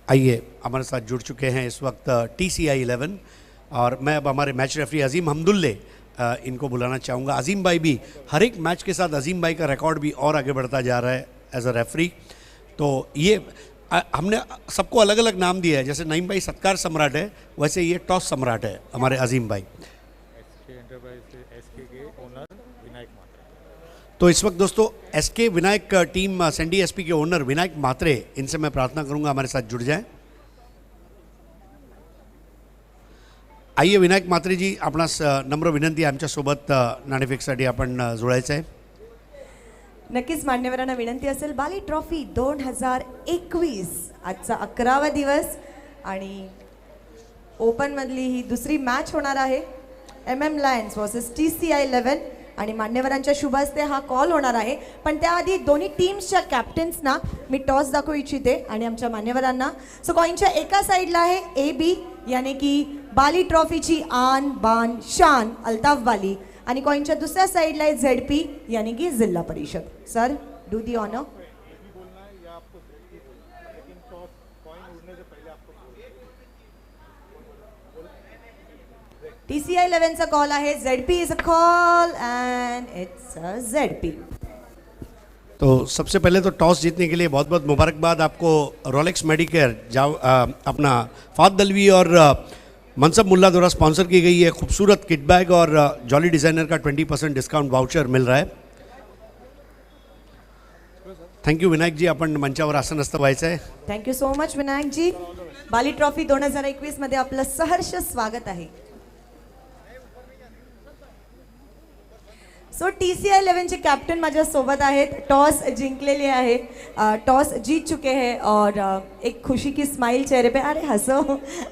आइए, हमारे साथ जुड़ चुके हैं इस वक्त TCI11 और मैं अब हमारे मैच रेफरी अजीम हमदुल्ले इनको बुलाना चाहूँगा। अजीम भाई भी हर एक मैच के साथ अजीम भाई का रिकॉर्ड भी और आगे बढ़ता जा रहा है एज अ रेफरी। तो ये हमने सबको अलग अलग नाम दिया है, जैसे नईम भाई सत्कार सम्राट है, वैसे ये टॉस सम्राट है हमारे अजीम भाई। तो इस वक्त दोस्तों SK Vinayak team Sandy SP के ओनर विनायक म्हात्रे, इनसे मैं प्रार्थना करूंगा हमारे साथ जुड़ जाएं। आइए विनायक म्हात्रे जी, आपणास नम्र विनंती आहे आमच्यासोबत नाणेफेकसाठी आपण जुळायचं आहे। नक्कीच मान्यवरांना विनंती असेल, बाली ट्रॉफी 2021 आजचा 11वा दिवस आणि ओपनमधली ही दुसरी मॅच होणार आहे MM लायन्स वर्सेस TCI11 आणि मान्यवरांच्या शुभ हस्ते हा कॉल होणार आहे। पण त्याआधी दोन्ही टीम्सच्या कॅप्टन्सना मी टॉस दाखवू इच्छिते आणि आमच्या मान्यवरांना। सो कॉईनच्या एका साईडला आहे AB यानी की बाली ट्रॉफीची आन बान शान अल्ताफ बाली आणि कॉईनच्या दुसऱ्या साईडला आहे ZP यानी की जिल्हा परिषद। Sir do the honour. TCI11 चा कॉल आहे, ZP is a call and it's a ZP। तो सबसे पहले तो टॉस जीतने के लिए बहुत बहुत मुबारकबाद आपको। रोलेक्स मेडिकेयर अपना फाद दलवी और मनसब मुल्ला द्वारा स्पॉन्सर की गई है खूबसूरत किट बैग और जॉली डिज़ाइनर का 20% डिस्काउंट वाउचर मिल रहा है। थँक्यू विनायक जी, आपण मंचावर आसनस्थ व्हायचं आहे। थँक्यू सो मच विनायक जी। बाली ट्रॉफी 2021 मध्ये आपलं सहर्ष स्वागत आहे। सो TCI11 चे कॅप्टन माझ्या सोबत आहेत, टॉस जिंकलेले आहे, टॉस जीत चुके हैं और एक खुशी की स्माइल चेहरे पे, अरे हंसो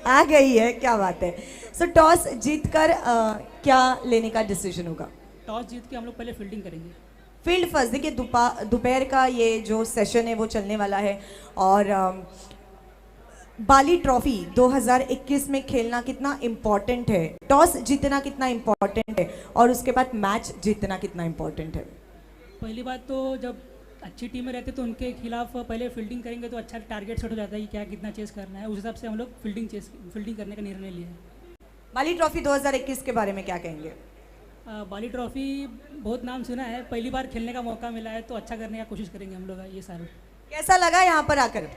आ गई है, क्या बात है। सो टॉस जीतकर क्या लेने का डिसीजन होगा? टॉस जीत के हम लोग पहले फील्डिंग करेंगे। Field first. देखिए दोपहर का ये जो सेशन है वो चलने वाला है और बाली ट्रॉफी 2021 में खेलना कितना इम्पोर्टेंट है, टॉस जीतना कितना इम्पोर्टेंट है और उसके बाद मैच जीतना कितना इम्पोर्टेंट है। पहली बात तो जब अच्छी टीमें रहती तो उनके खिलाफ पहले फील्डिंग करेंगे तो अच्छा टारगेट सेट हो जाता है कि क्या कितना चेस करना है, उस हिसाब से हम लोग फील्डिंग करने का निर्णय लिया है। बाली ट्रॉफी 2021 के बारे में क्या कहेंगे? बाली ट्रॉफी बहुत नाम सुना है, पहली बार खेलने का मौका मिला है तो अच्छा करने का कोशिश करेंगे हम लोग ये साल। कैसा लगा यहाँ पर आकर?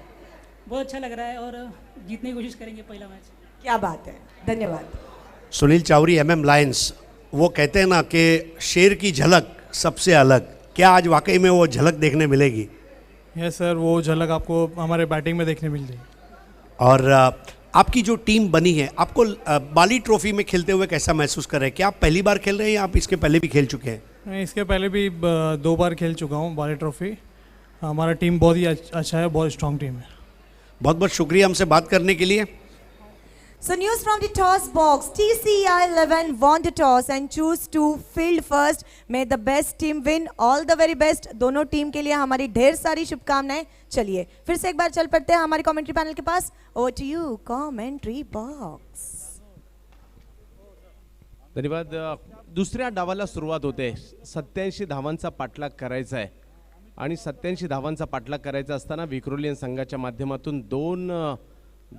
बहुत अच्छा लग रहा है और जीतने की कोशिश करेंगे पहला मैच। क्या बात है, धन्यवाद। सुनील चावरी MM लायंस, वो कहते हैं ना कि शेर की झलक सबसे अलग, क्या आज वाकई में वो झलक देखने मिलेगी? यस सर, वो झलक आपको हमारे बैटिंग में देखने मिल जाएगी। और आपकी जो टीम बनी है, आपको बाली ट्रॉफी में खेलते हुए कैसा महसूस कर रहे हैं? क्या आप पहली बार खेल रहे हैं या आप इसके पहले भी खेल चुके हैं? मैं इसके पहले भी 2 बार खेल चुका हूँ बाली ट्रॉफी। हमारा टीम बहुत ही अच्छा है, बहुत स्ट्रॉन्ग टीम है। बहुत बहुत शुक्रिया हमसे बात करने के लिए। So news from the toss box, TCI11 won the toss and choose to field first. May the best team win. All the very best दोनों टीम के लिए हमारी ढेर सारी शुभकामनाएं। चलिए फिर से एक बार चल पड़ते हैं हमारे कमेंट्री पैनल के पास। Over to you, commentary box. धन्यवाद। दुसऱ्या डावाला सुरुवात होते, 87 धावांचा पाठलाग करायचा आहे आणि 87 धावांचा पाठलाग करायचा असताना विक्रोलियन संघाच्या माध्यमातून 2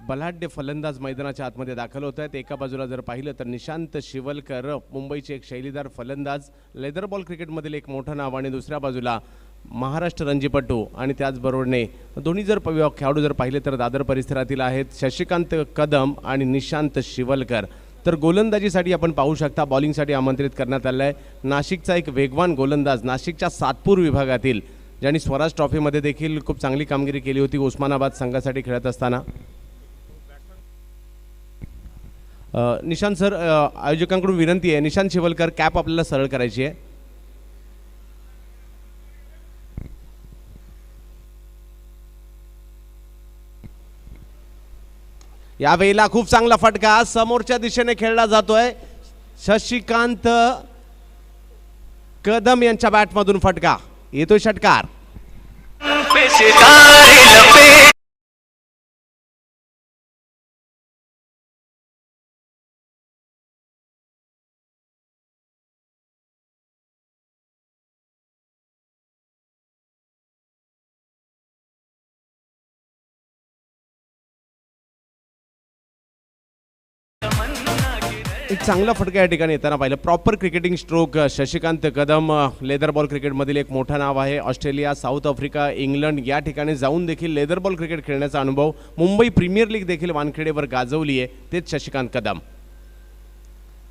बलाढ्य फलंदाज मैदानाच्या आतमध्ये दाखल होत आहेत। एका बाजूला जर पाहिलं तर निशांत शिवलकर, मुंबईचे एक शैलीदार फलंदाज, लेदर बॉल क्रिकेटमधील एक मोठं नाव, आणि दुसऱ्या बाजूला महाराष्ट्र रणजीपटू आणि त्याचबरोबरने दोन्ही जर खेळाडू जर पाहिले तर दादर परिसरातील आहेत शशिकांत कदम आणि निशांत शिवलकर। तर गोलंदाजीसाठी आपण पाहू शकता बॉलिंगसाठी आमंत्रित करण्यात आलं आहे नाशिकचा एक वेगवान गोलंदाज, नाशिकच्या सातपूर विभागातील, ज्यांनी स्वराज ट्रॉफीमध्ये देखील खूप चांगली कामगिरी केली होती उस्मानाबाद संघासाठी खेळत असताना। निशांत सर, आयोजकांकडून विनंती आहे, निशांत शिवलकर कॅप आपल्याला सरळ करायची आहे। यावेळेला खूप चांगला फटका समोरच्या दिशेने खेळला जातोय, शशिकांत कदम यांच्या बॅटमधून फटका येतोय, षटकार। एक चांगला फटका या ठिकाणी येताना पाहिलं. प्रॉपर क्रिकेटिंग स्ट्रोक शशिकांत कदम लेदर बॉल क्रिकेटमधील एक मोठं नाव आहे. ऑस्ट्रेलिया, साऊथ आफ्रिका, इंग्लंड या ठिकाणी जाऊन देखील लेदर बॉल क्रिकेट खेळण्याचा अनुभव, मुंबई प्रीमियर लीग देखील वानखेडेवर गाजवली आहे, तेच शशिकांत कदम.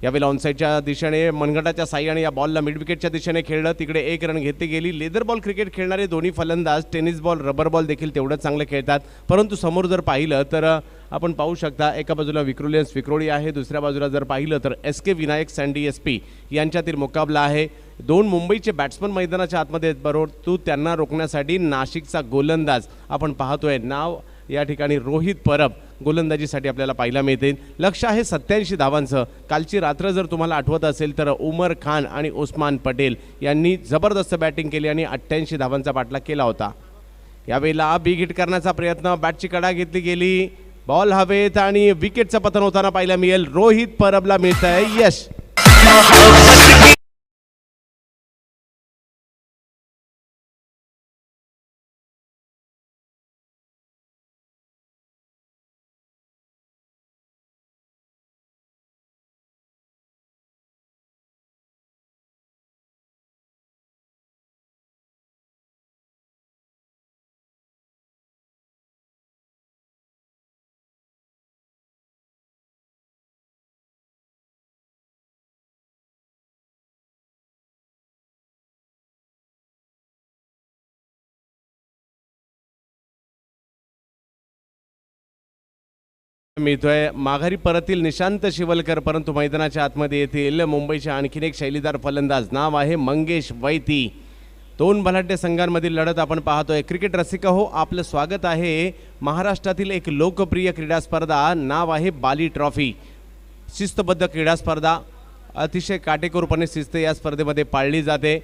यावेळेला ऑनसाईडच्या दिशेने मनगटाच्या साह्याने या बॉलला मिड विकेटच्या दिशेने खेळलं, तिकडे एक रन घेतली गेली. लेदर बॉल क्रिकेट खेळणारे दोन्ही फलंदाज टेनिस बॉल, रबर बॉल देखील तेवढंच चांगलं खेळतात. परंतु समोर जर पाहिलं तर आपण पाहू शकता एका बाजूला विक्रोलियन्स विक्रोळी आहे, दुसऱ्या बाजूला जर पाहिलं तर SK विनायक सँडी SP यांच्यातील मुकाबला आहे. दोन मुंबईचे बॅट्समन मैदानाच्या आतमध्ये आहेत, बरोबर तू त्यांना रोखण्यासाठी नाशिकचा गोलंदाज आपण पाहतोय. नाव या ठिकाणी रोहित परब गोलंदाजीसाठी आपल्याला पाहायला मिळते. लक्ष आहे 87 धावांचं. कालची रात्र जर तुम्हाला आठवत असेल तर उमर खान आणि उस्मान पटेल यांनी जबरदस्त बॅटिंग केली आणि 88 धावांचा पाठलाग केला होता. यावेळेला बिग हिट करण्याचा प्रयत्न, बॅटची कडा घेतली गेली, बॉल हवेत आणि विकेटचं पतन होताना पाहायला मिळेल. रोहित परबला मिळत आहे यश. मिळतोय माघारी परतील निशांत शिवलकर, परंतु मैदानाच्या आतमध्ये येथील मुंबईचे आणखीन एक शैलीदार फलंदाज, नाव आहे मंगेश वैती. दोन बलाढ्य संघांमधील लढत आपण पाहतोय. क्रिकेट रसिक हो, आपलं स्वागत आहे महाराष्ट्रातील एक लोकप्रिय क्रीडा स्पर्धा, नाव आहे बाली ट्रॉफी. शिस्तबद्ध क्रीडा स्पर्धा, अतिशय काटेकोरपणे शिस्त या स्पर्धेमध्ये पाळली जाते.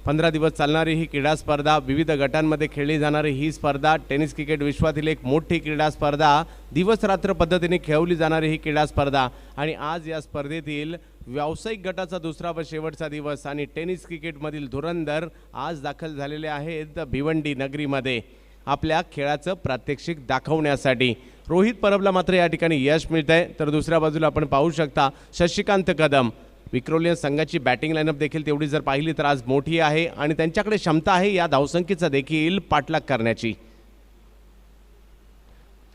15 दिवस चालणारी ही क्रीडा स्पर्धा, विविध गटांमध्ये खेळली जाणारी ही स्पर्धा, टेनिस क्रिकेट विश्वातील एक मोठी क्रीडा स्पर्धा, दिवस रात्र पद्धतीने खेळवली जाणारी ही क्रीडा स्पर्धा. आणि आज या स्पर्धेतील व्यावसायिक गटाचा दुसरा व शेवटचा दिवस आणि टेनिस क्रिकेटमधील धुरंधर आज दाखल झालेले आहेत भिवंडी नगरीमध्ये आपल्या खेळाचं प्रात्यक्षिक दाखवण्यासाठी. रोहित परबला मात्र या ठिकाणी यश मिळत आहे, तर दुसऱ्या बाजूला आपण पाहू शकता शशिकांत कदम. विक्रोलियन्स संघाची बॅटिंग लाईनअप देखील तेवढी जर पाहिली तर आज मोठी आहे आणि त्यांच्याकडे क्षमता आहे या धावसंख्येचा देखील पाठलाग करण्याची.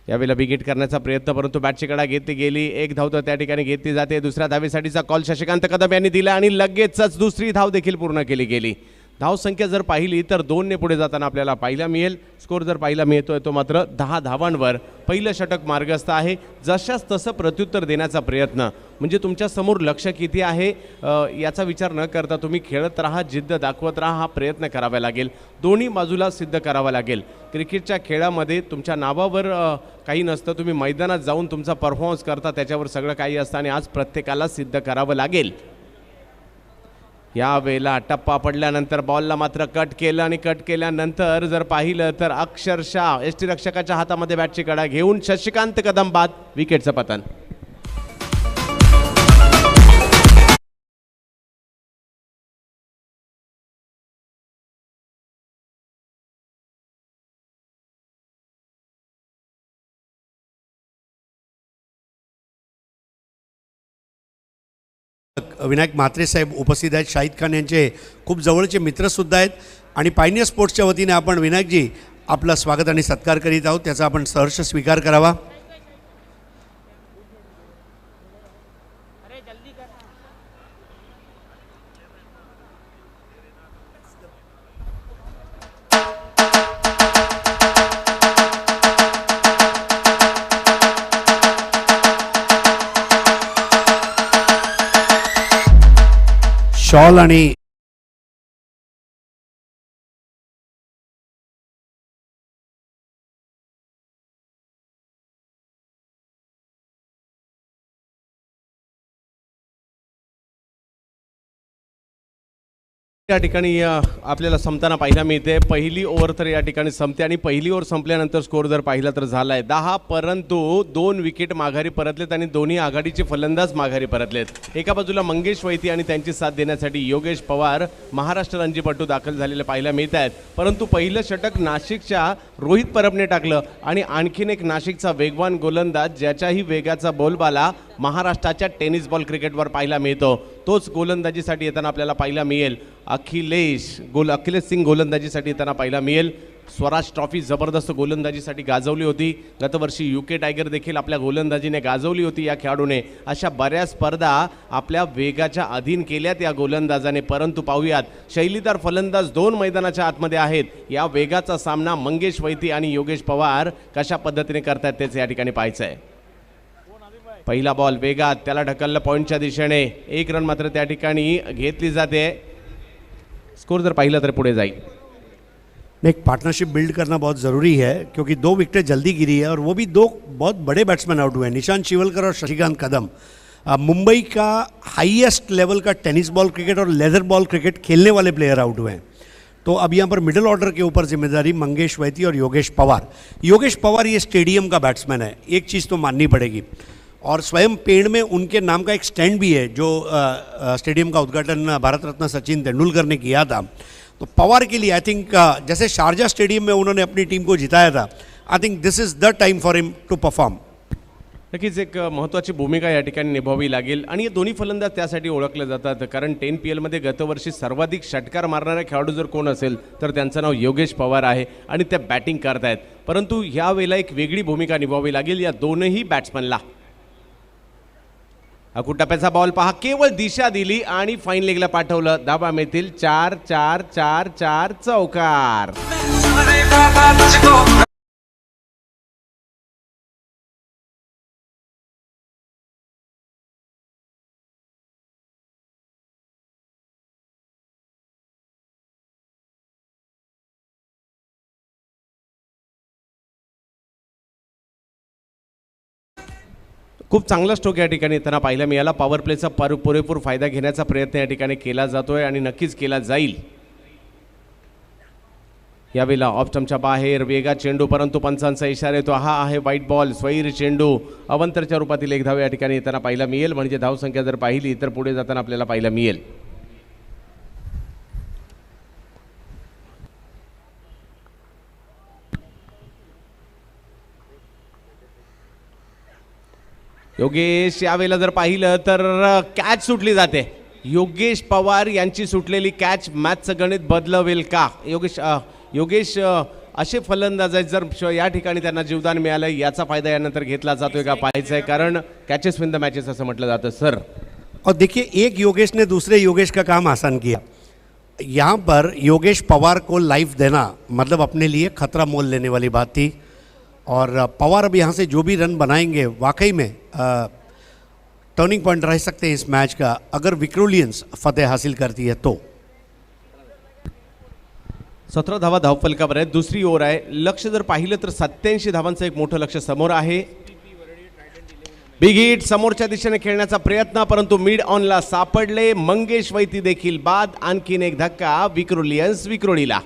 यावेळेला बिग हिट करण्याचा प्रयत्न, परंतु बॅटची कडा घेतली गेली. एक धाव तर त्या ठिकाणी घेतली जाते. दुसऱ्या धावेसाठीचा कॉल शशिकांत कदम यांनी दिला आणि लगेचच दुसरी धाव देखील पूर्ण केली गेली. धावसंख्या जर पाहिली तर 2ने पुढे जाताना आपल्याला पाहायला मिळेल. स्कोर जर पाहायला मिळतोय तो मात्र 10 धावांवर. पहिलं षटक मार्गस्थ आहे. जशास तसं प्रत्युत्तर देण्याचा प्रयत्न, म्हणजे तुमच्या समोर लक्ष किती आहे याचा विचार न करता तुम्ही खेळत राहा, जिद्द दाखवत राहा, हा प्रयत्न करावा लागेल. दोन्ही बाजूला सिद्ध करावा लागेल. क्रिकेटच्या खेळामध्ये तुमच्या नावावर काही नसतं, तुम्ही मैदानात जाऊन तुमचा परफॉर्मन्स करता, त्याच्यावर सगळं काही असतं आणि आज प्रत्येकाला सिद्ध करावं लागेल. यावेळेला टप्पा पडल्यानंतर बॉलला मात्र कट केलं आणि कट केल्यानंतर जर पाहिलं तर अक्षरशः यष्टीरक्षकाच्या हातामध्ये बॅटची कडा घेऊन शशिकांत कदम बाद, विकेटचं पतन. विनायक म्हात्रे साहेब उपस्थित आहेत. शाहिद खान यांचे खूप जवळचे मित्रसुद्धा आहेत आणि पायनियर स्पोर्ट्सच्या वतीने आपण विनायकजी आपलं स्वागत आणि सत्कार करीत आहोत, त्याचा आपण सहर्ष स्वीकार करावा. शॉल आणि या ठिकाणी आपल्याला संपताना पाहायला मिळते. पहिली ओव्हर तर या ठिकाणी संपते आणि पहिली ओव्हर संपल्यानंतर स्कोर जर पाहिला तर झाला आहे 10, परंतु 2 विकेट माघारी परतलेत आणि दोन्ही आघाडीचे फलंदाज माघारी परतलेत. एका बाजूला मंगेश वैती आणि त्यांची साथ देण्यासाठी योगेश पवार महाराष्ट्र रणजीपटू दाखल झालेले पाहायला मिळत आहेत. परंतु पहिलं षटक नाशिकच्या रोहित परबने टाकलं आणि आणखीन एक नाशिकचा वेगवान गोलंदाज ज्याच्याही वेगाचा बोलबाला महाराष्ट्राच्या टेनिस बॉल क्रिकेटवर पाहायला मिळतो, तोच गोलंदाजीसाठी येताना आपल्याला पाहायला मिळेल. अखिलेश सिंग गोलंदाजीसाठी येताना पाहायला मिळेल. स्वराज ट्रॉफी जबरदस्त गोलंदाजीसाठी गाजवली होती. गतवर्षी UK टायगर देखील आपल्या गोलंदाजीने गाजवली होती या खेळाडूने. अशा बऱ्याच स्पर्धा आपल्या वेगाच्या अधीन केल्यात या गोलंदाजाने. परंतु पाहूयात शैलीदार फलंदाज 2 मैदानाच्या आतमध्ये आहेत. या वेगाचा सामना मंगेश वैती आणि योगेश पवार कशा पद्धतीने करतात तेच या ठिकाणी पाहायचं आहे. पहिला बॉल वेगात, त्याला ढकललं पॉईंटच्या दिशेने. 1 रन मात्र त्या ठिकाणी घेतली जाते. स्कोर जर पाहिलं तर पुढे जाईल. एक पार्टनरशिप बिल्ड करना बहुत ज़रूरी है क्योंकि 2 विकेटें जल्दी गिरी है और वो भी 2 बहुत बड़े बैट्समैन आउट हुए हैं, निशांत शिवलकर और शशिकांत कदम. मुंबई का हाईएस्ट लेवल का टेनिस बॉल क्रिकेट और लेदर बॉल क्रिकेट खेलने वाले प्लेयर आउट हुए हैं. तो अब यहाँ पर मिडिल ऑर्डर के ऊपर जिम्मेदारी मंगेश वैती और योगेश पवार. योगेश पवार ये स्टेडियम का बैट्समैन है, एक चीज़ तो माननी पड़ेगी. और स्वयं पेड़ में उनके नाम का एक स्टैंड भी है जो स्टेडियम का उद्घाटन भारत रत्न सचिन तेंदुलकर ने किया था. तो पवार के लिए आई थिंक जैसे शारजा स्टेडियम में उन्होंने अपनी टीम को जिताया था, I think this is the time for him to perform. नक्कीच एक महत्त्वाची भूमिका या ठिकाणी निभावावी लागेल आणि हे दोन्ही फलंदाज त्यासाठी ओळखले जातात कारण 10PL मध्ये गतवर्षी सर्वाधिक षटकार मारणारा खेळाडू जर कोण असेल तर त्यांचं नाव योगेश पवार आहे आणि ते बॅटिंग करतायत. परंतु ह्यावेळेला एक वेगळी भूमिका निभावावी लागेल या दोनही बॅट्समनला. अकुटप्प्याचा बॉल पहा, केवळ दिशा दिली आणि फाईन लेगला पाठवलं. धाबा मिळतील 4-4-4-4 चौकार. खूप चांगला स्ट्रोक या ठिकाणी त्यांना पाहायला मिळाला. पॉवर प्लेचा पुरेपूर फायदा घेण्याचा प्रयत्न या ठिकाणी केला जातोय आणि नक्कीच केला जाईल. यावेळेला ऑफ स्टंपच्या बाहेर वेगा चेंडू, परंतु पंचांचा इशारा येतो. हा आहे व्हाईट बॉल, स्वैर चेंडू. अवंतरच्या रूपातील एक धाव या ठिकाणी येताना पाहायला मिळेल. म्हणजे धावसंख्या जर पाहिली तर पुढे जाताना आपल्याला पाहायला मिळेल. योगेश यावेळेला जर पाहिलं तर कॅच सुटली जाते. योगेश पवार यांची सुटलेली कॅच मॅचचं गणित बदलवेल का? योगेश असे फलंदाज आहेत जर या ठिकाणी त्यांना जीवदान मिळालं याचा फायदा यानंतर घेतला जातोय का पाहायचं आहे कारण कॅचेस विन द मॅचेस असं म्हटलं जातं सर. और देखिए एक योगेश ने दूसरे योगेश का काम आसान किया. यहाँ पर योगेश पवार को लाइफ देना मतलब अपने लिए खतरा मोल लेने वाली बात थी. और पवार अब यहाँ से जो भी रन बनाएंगे वाकई में टर्निंग पॉइंट रह सकते हैं इस मैच का अगर विक्रोलियंस फतेह हासिल करती है तो. 17 धावा धावफलकावर आहे. दुसरी ओव्हर आहे. लक्ष जर पाहिलं तर 87 धावांचं एक मोठं लक्ष समोर आहे. बिग हिट समोरच्या दिशेने खेळण्याचा प्रयत्न परंतु मिड ऑनला सापडले. मंगेश वैती देखील बाद. आणखीन एक धक्का विक्रोलियन्स विक्रोळीला.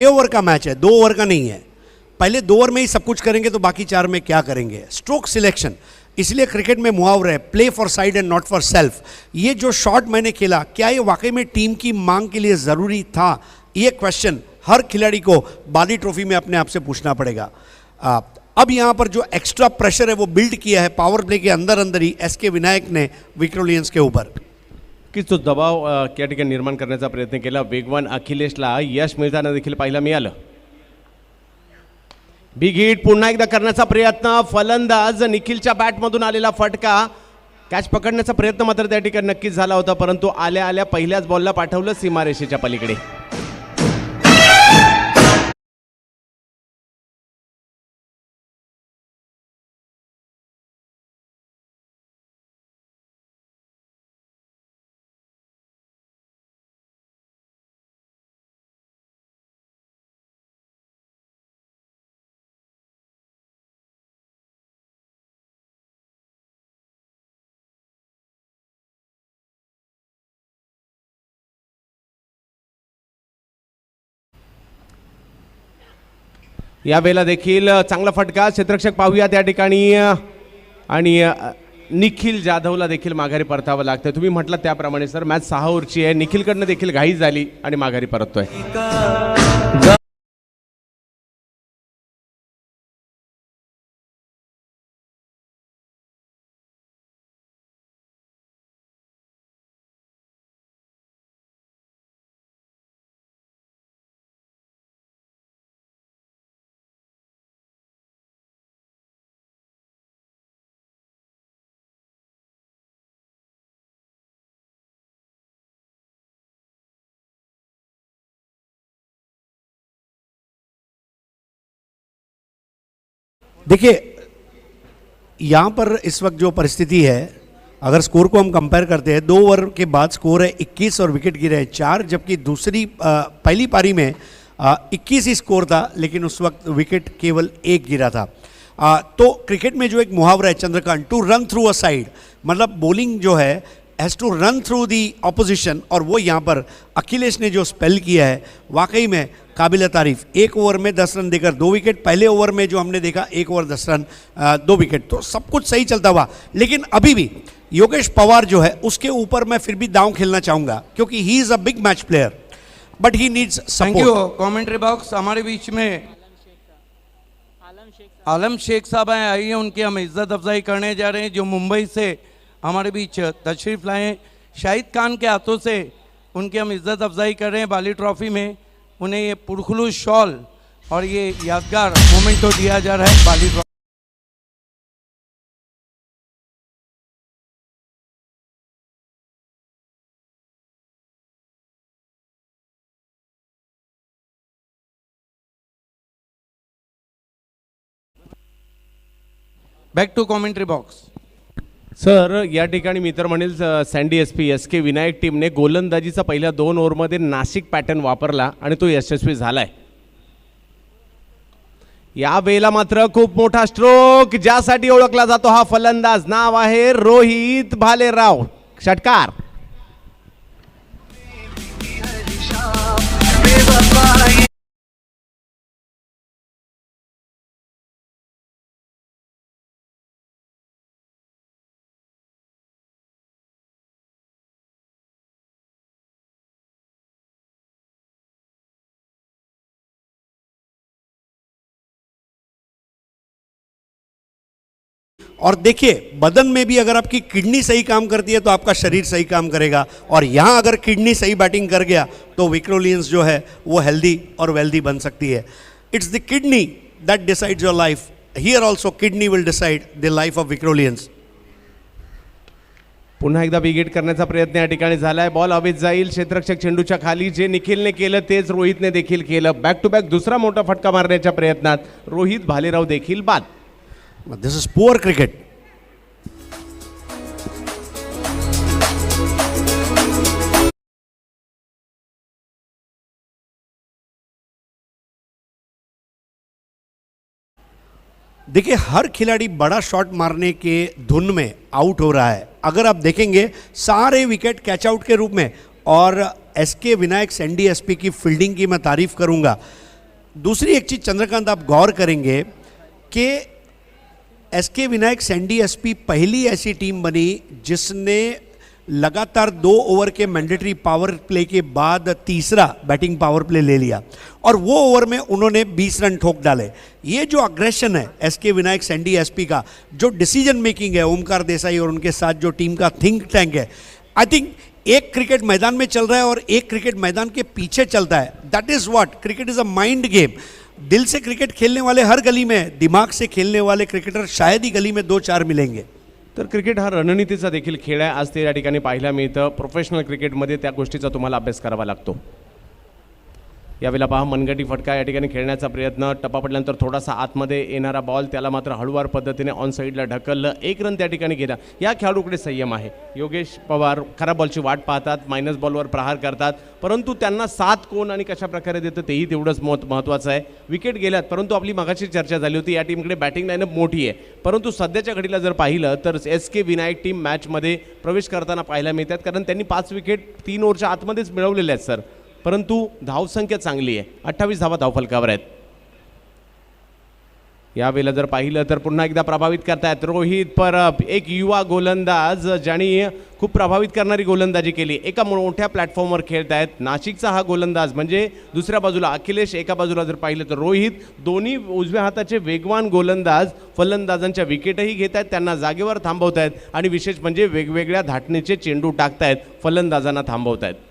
ओवर का मैच है, 2 ओवर का नहीं है. पहले 2 ओवर में ही सब कुछ करेंगे तो बाकी 4 में क्या करेंगे. स्ट्रोक सिलेक्शन, इसलिए क्रिकेट में मुहावरा है play for side and not for self. ये जो शॉट मैंने खेला क्या ये वाकई में टीम की मांग के लिए ज़रूरी था? ये क्वेश्चन हर खिलाड़ी को बाली ट्रॉफी में अपने आप से पूछना पड़ेगा. अब यहाँ पर जो एक्स्ट्रा प्रेशर है वो बिल्ड किया है पावर प्ले के अंदर ही SK विनायक ने विक्रोलियंस के ऊपर की तो दबाव त्या ठिकाणी निर्माण करण्याचा प्रयत्न केला. वेगवान अखिलेशला यश मिळताना देखील पाहायला मिळालं. बिग हिट पुन्हा एकदा करण्याचा प्रयत्न. फलंदाज निखिलच्या बॅटमधून आलेला फटका कॅच पकडण्याचा प्रयत्न मात्र त्या ठिकाणी नक्कीच झाला होता, परंतु आल्या आल्या पहिल्याच बॉलला पाठवलं सीमारेषेच्या पलीकडे. यावेळेला देखील चांगला फटका क्षेत्ररक्षक पाहूया त्या ठिकाणी आणि निखिल जाधवला देखील माघारी परतावं लागतं. तुम्ही म्हटलं त्याप्रमाणे सर मॅच 6 ओव्हरची आहे. निखिलकडनं देखील घाई झाली आणि माघारी परततोय. देखिए यहाँ पर इस वक्त जो परिस्थिति है, अगर स्कोर को हम कंपेयर करते हैं, 2 ओवर के बाद स्कोर है 21 और विकेट गिरे हैं 4, जबकि पहली पारी में 21 ही स्कोर था, लेकिन उस वक्त विकेट केवल 1 गिरा था. तो क्रिकेट में जो एक मुहावरा है Chandrakant, to run through a side, मतलब बॉलिंग जो है has to run through the opposition, और वो यहाँ पर अखिलेश ने जो स्पेल किया है वाकई में काबिल तारीफ. 1 ओवर में 10 रन देकर 2 विकेट, पहले ओवर में जो हमने देखा 1 ओवर 10 रन 2 विकेट, तो सब कुछ सही चलता हुआ. लेकिन अभी भी योगेश पवार जो है उसके ऊपर मैं फिर भी दांव खेलना चाहूँगा, क्योंकि he is a big match player but he needs thank you. Support. Commentary box हमारे बीच में आलम शेख साहब हैं, आइए उनकी हम इज्जत अफजाई करने जा रहे हैं, जो मुंबई से हमारे बीच तशरीफ लाए हैं. शाहिद खान के हाथों से उनकी हम इज्जत अफजाई कर रहे हैं बाली ट्रॉफी में. उन्हें ये पुरखलू शॉल और ये यादगार मोमेंटो दिया जा रहा है Bali trophy. Back to commentary box. Sir या ठिकाणी मी तर म्हणेल सँडी एस के विनायक टीमने गोलंदाजीचा पहिल्या 2 ओव्हरमध्ये नाशिक पॅटर्न वापरला आणि तो यशस्वी झालाय. या वेळेला मात्र खूप मोठा स्ट्रोक, ज्यासाठी ओळखला जातो हा फलंदाज, नाव आहे रोहित भालेराव. षटकार. और देखिए बदन में भी अगर आपकी किडनी सही काम करती है तो आपका शरीर सही काम करेगा, और यहाँ अगर किडनी सही बैटिंग कर गया तो विक्रोलियंस जो है वो हेल्दी और वेल्दी बन सकती है. It's the kidney that decides your life. Here also kidney will decide the life of Vikrolians. पुन्हा एकदा बिगेट करण्याचा प्रयत्न या ठिकाणी झालाय. बॉल हवेत जाईल क्षेत्ररक्षक चेंडूच्या खाली. जे निखिलने केलं तेच रोहितने देखील केलं. बॅक टू बॅक दुसरा मोठा फटका मारण्याच्या प्रयत्नात रोहित भालेराव देखील बाद. This is poor cricket. देखिए हर खिलाड़ी बड़ा शॉट मारने के धुन में आउट हो रहा है. अगर आप देखेंगे सारे विकेट कैच आउट के रूप में, और एसके विनायक सैंडी एसपी की फील्डिंग की मैं तारीफ करूंगा. दूसरी एक चीज़ चंद्रकांत आप गौर करेंगे कि एसके विनायक सैंडी एसपी पहली ऐसी टीम बनी जिसने लगातार 2 ओवर के मैंडेटरी पावर प्ले के बाद तीसरा बैटिंग पावर प्ले ले लिया, और वो ओवर में उन्होंने 20 रन ठोक डाले. ये जो अग्रेशन है एसके विनायक सैंडी एसपी का, जो डिसीजन मेकिंग है ओमकार देसाई और उनके साथ जो टीम का थिंक टैंक है, आई थिंक एक क्रिकेट मैदान में चल रहा है और एक क्रिकेट मैदान के पीछे चलता है. That is what cricket is a mind game. दिल से क्रिकेट खेलने वाले हर गली में, दिमाग से खेलने वाले क्रिकेटर शायद ही गली में 2-4 मिलेंगे. तर क्रिकेट हा रणनीतीचा देखील खेळ आहे. आज ते या ठिकाणी पाहायला मिळतं. प्रोफेशनल क्रिकेटमध्ये त्या गोष्टीचा तुम्हाला अभ्यास करावा लागतो. यावेळेला पहा मनगटी फटका या ठिकाणी खेळण्याचा प्रयत्न, टप्पा पडल्यानंतर थोडासा आतमध्ये येणारा बॉल, त्याला मात्र हळूवार पद्धतीने ऑन साईडला ढकललं, 1 रन त्या ठिकाणी घेणं. या खेळाडूकडे संयम आहे. योगेश पवार खराब बॉलची वाट पाहतात, मायनस बॉलवर प्रहार करतात, परंतु त्यांना साथ कोण आणि कशा प्रकारे देतं तेही तेवढंच महत्त्वाचं आहे. विकेट गेल्यात, परंतु आपली मगाशी चर्चा झाली होती, या टीमकडे बॅटिंग लाईनअप मोठी आहे, परंतु सध्याच्या घडीला जर पाहिलं तर SK विनायक टीम मॅचमध्ये प्रवेश करताना पाहायला मिळतात, कारण त्यांनी 5 विकेट 3 ओव्हरच्या आतमध्येच मिळवलेल्या आहेत सर. परंतु धावसंख्या चांगली आहे, 28 धावा धावफलकावर आहेत. यावेळेला जर पाहिलं तर पुन्हा एकदा प्रभावित करतायत रोहित परब, एक युवा गोलंदाज ज्यांनी खूप प्रभावित करणारी गोलंदाजी केली. एका मोठ्या प्लॅटफॉर्मवर खेळत आहेत. नाशिकचा हा गोलंदाज म्हणजे दुसऱ्या बाजूला अखिलेश, एका बाजूला जर पाहिलं तर रोहित, दोन्ही उजव्या हाताचे वेगवान गोलंदाज फलंदाजांच्या विकेटही घेत आहेत, त्यांना जागेवर थांबवत आहेत आणि विशेष म्हणजे वेगवेगळ्या धाटणीचे चेंडू टाकतायत, फलंदाजांना थांबवत आहेत.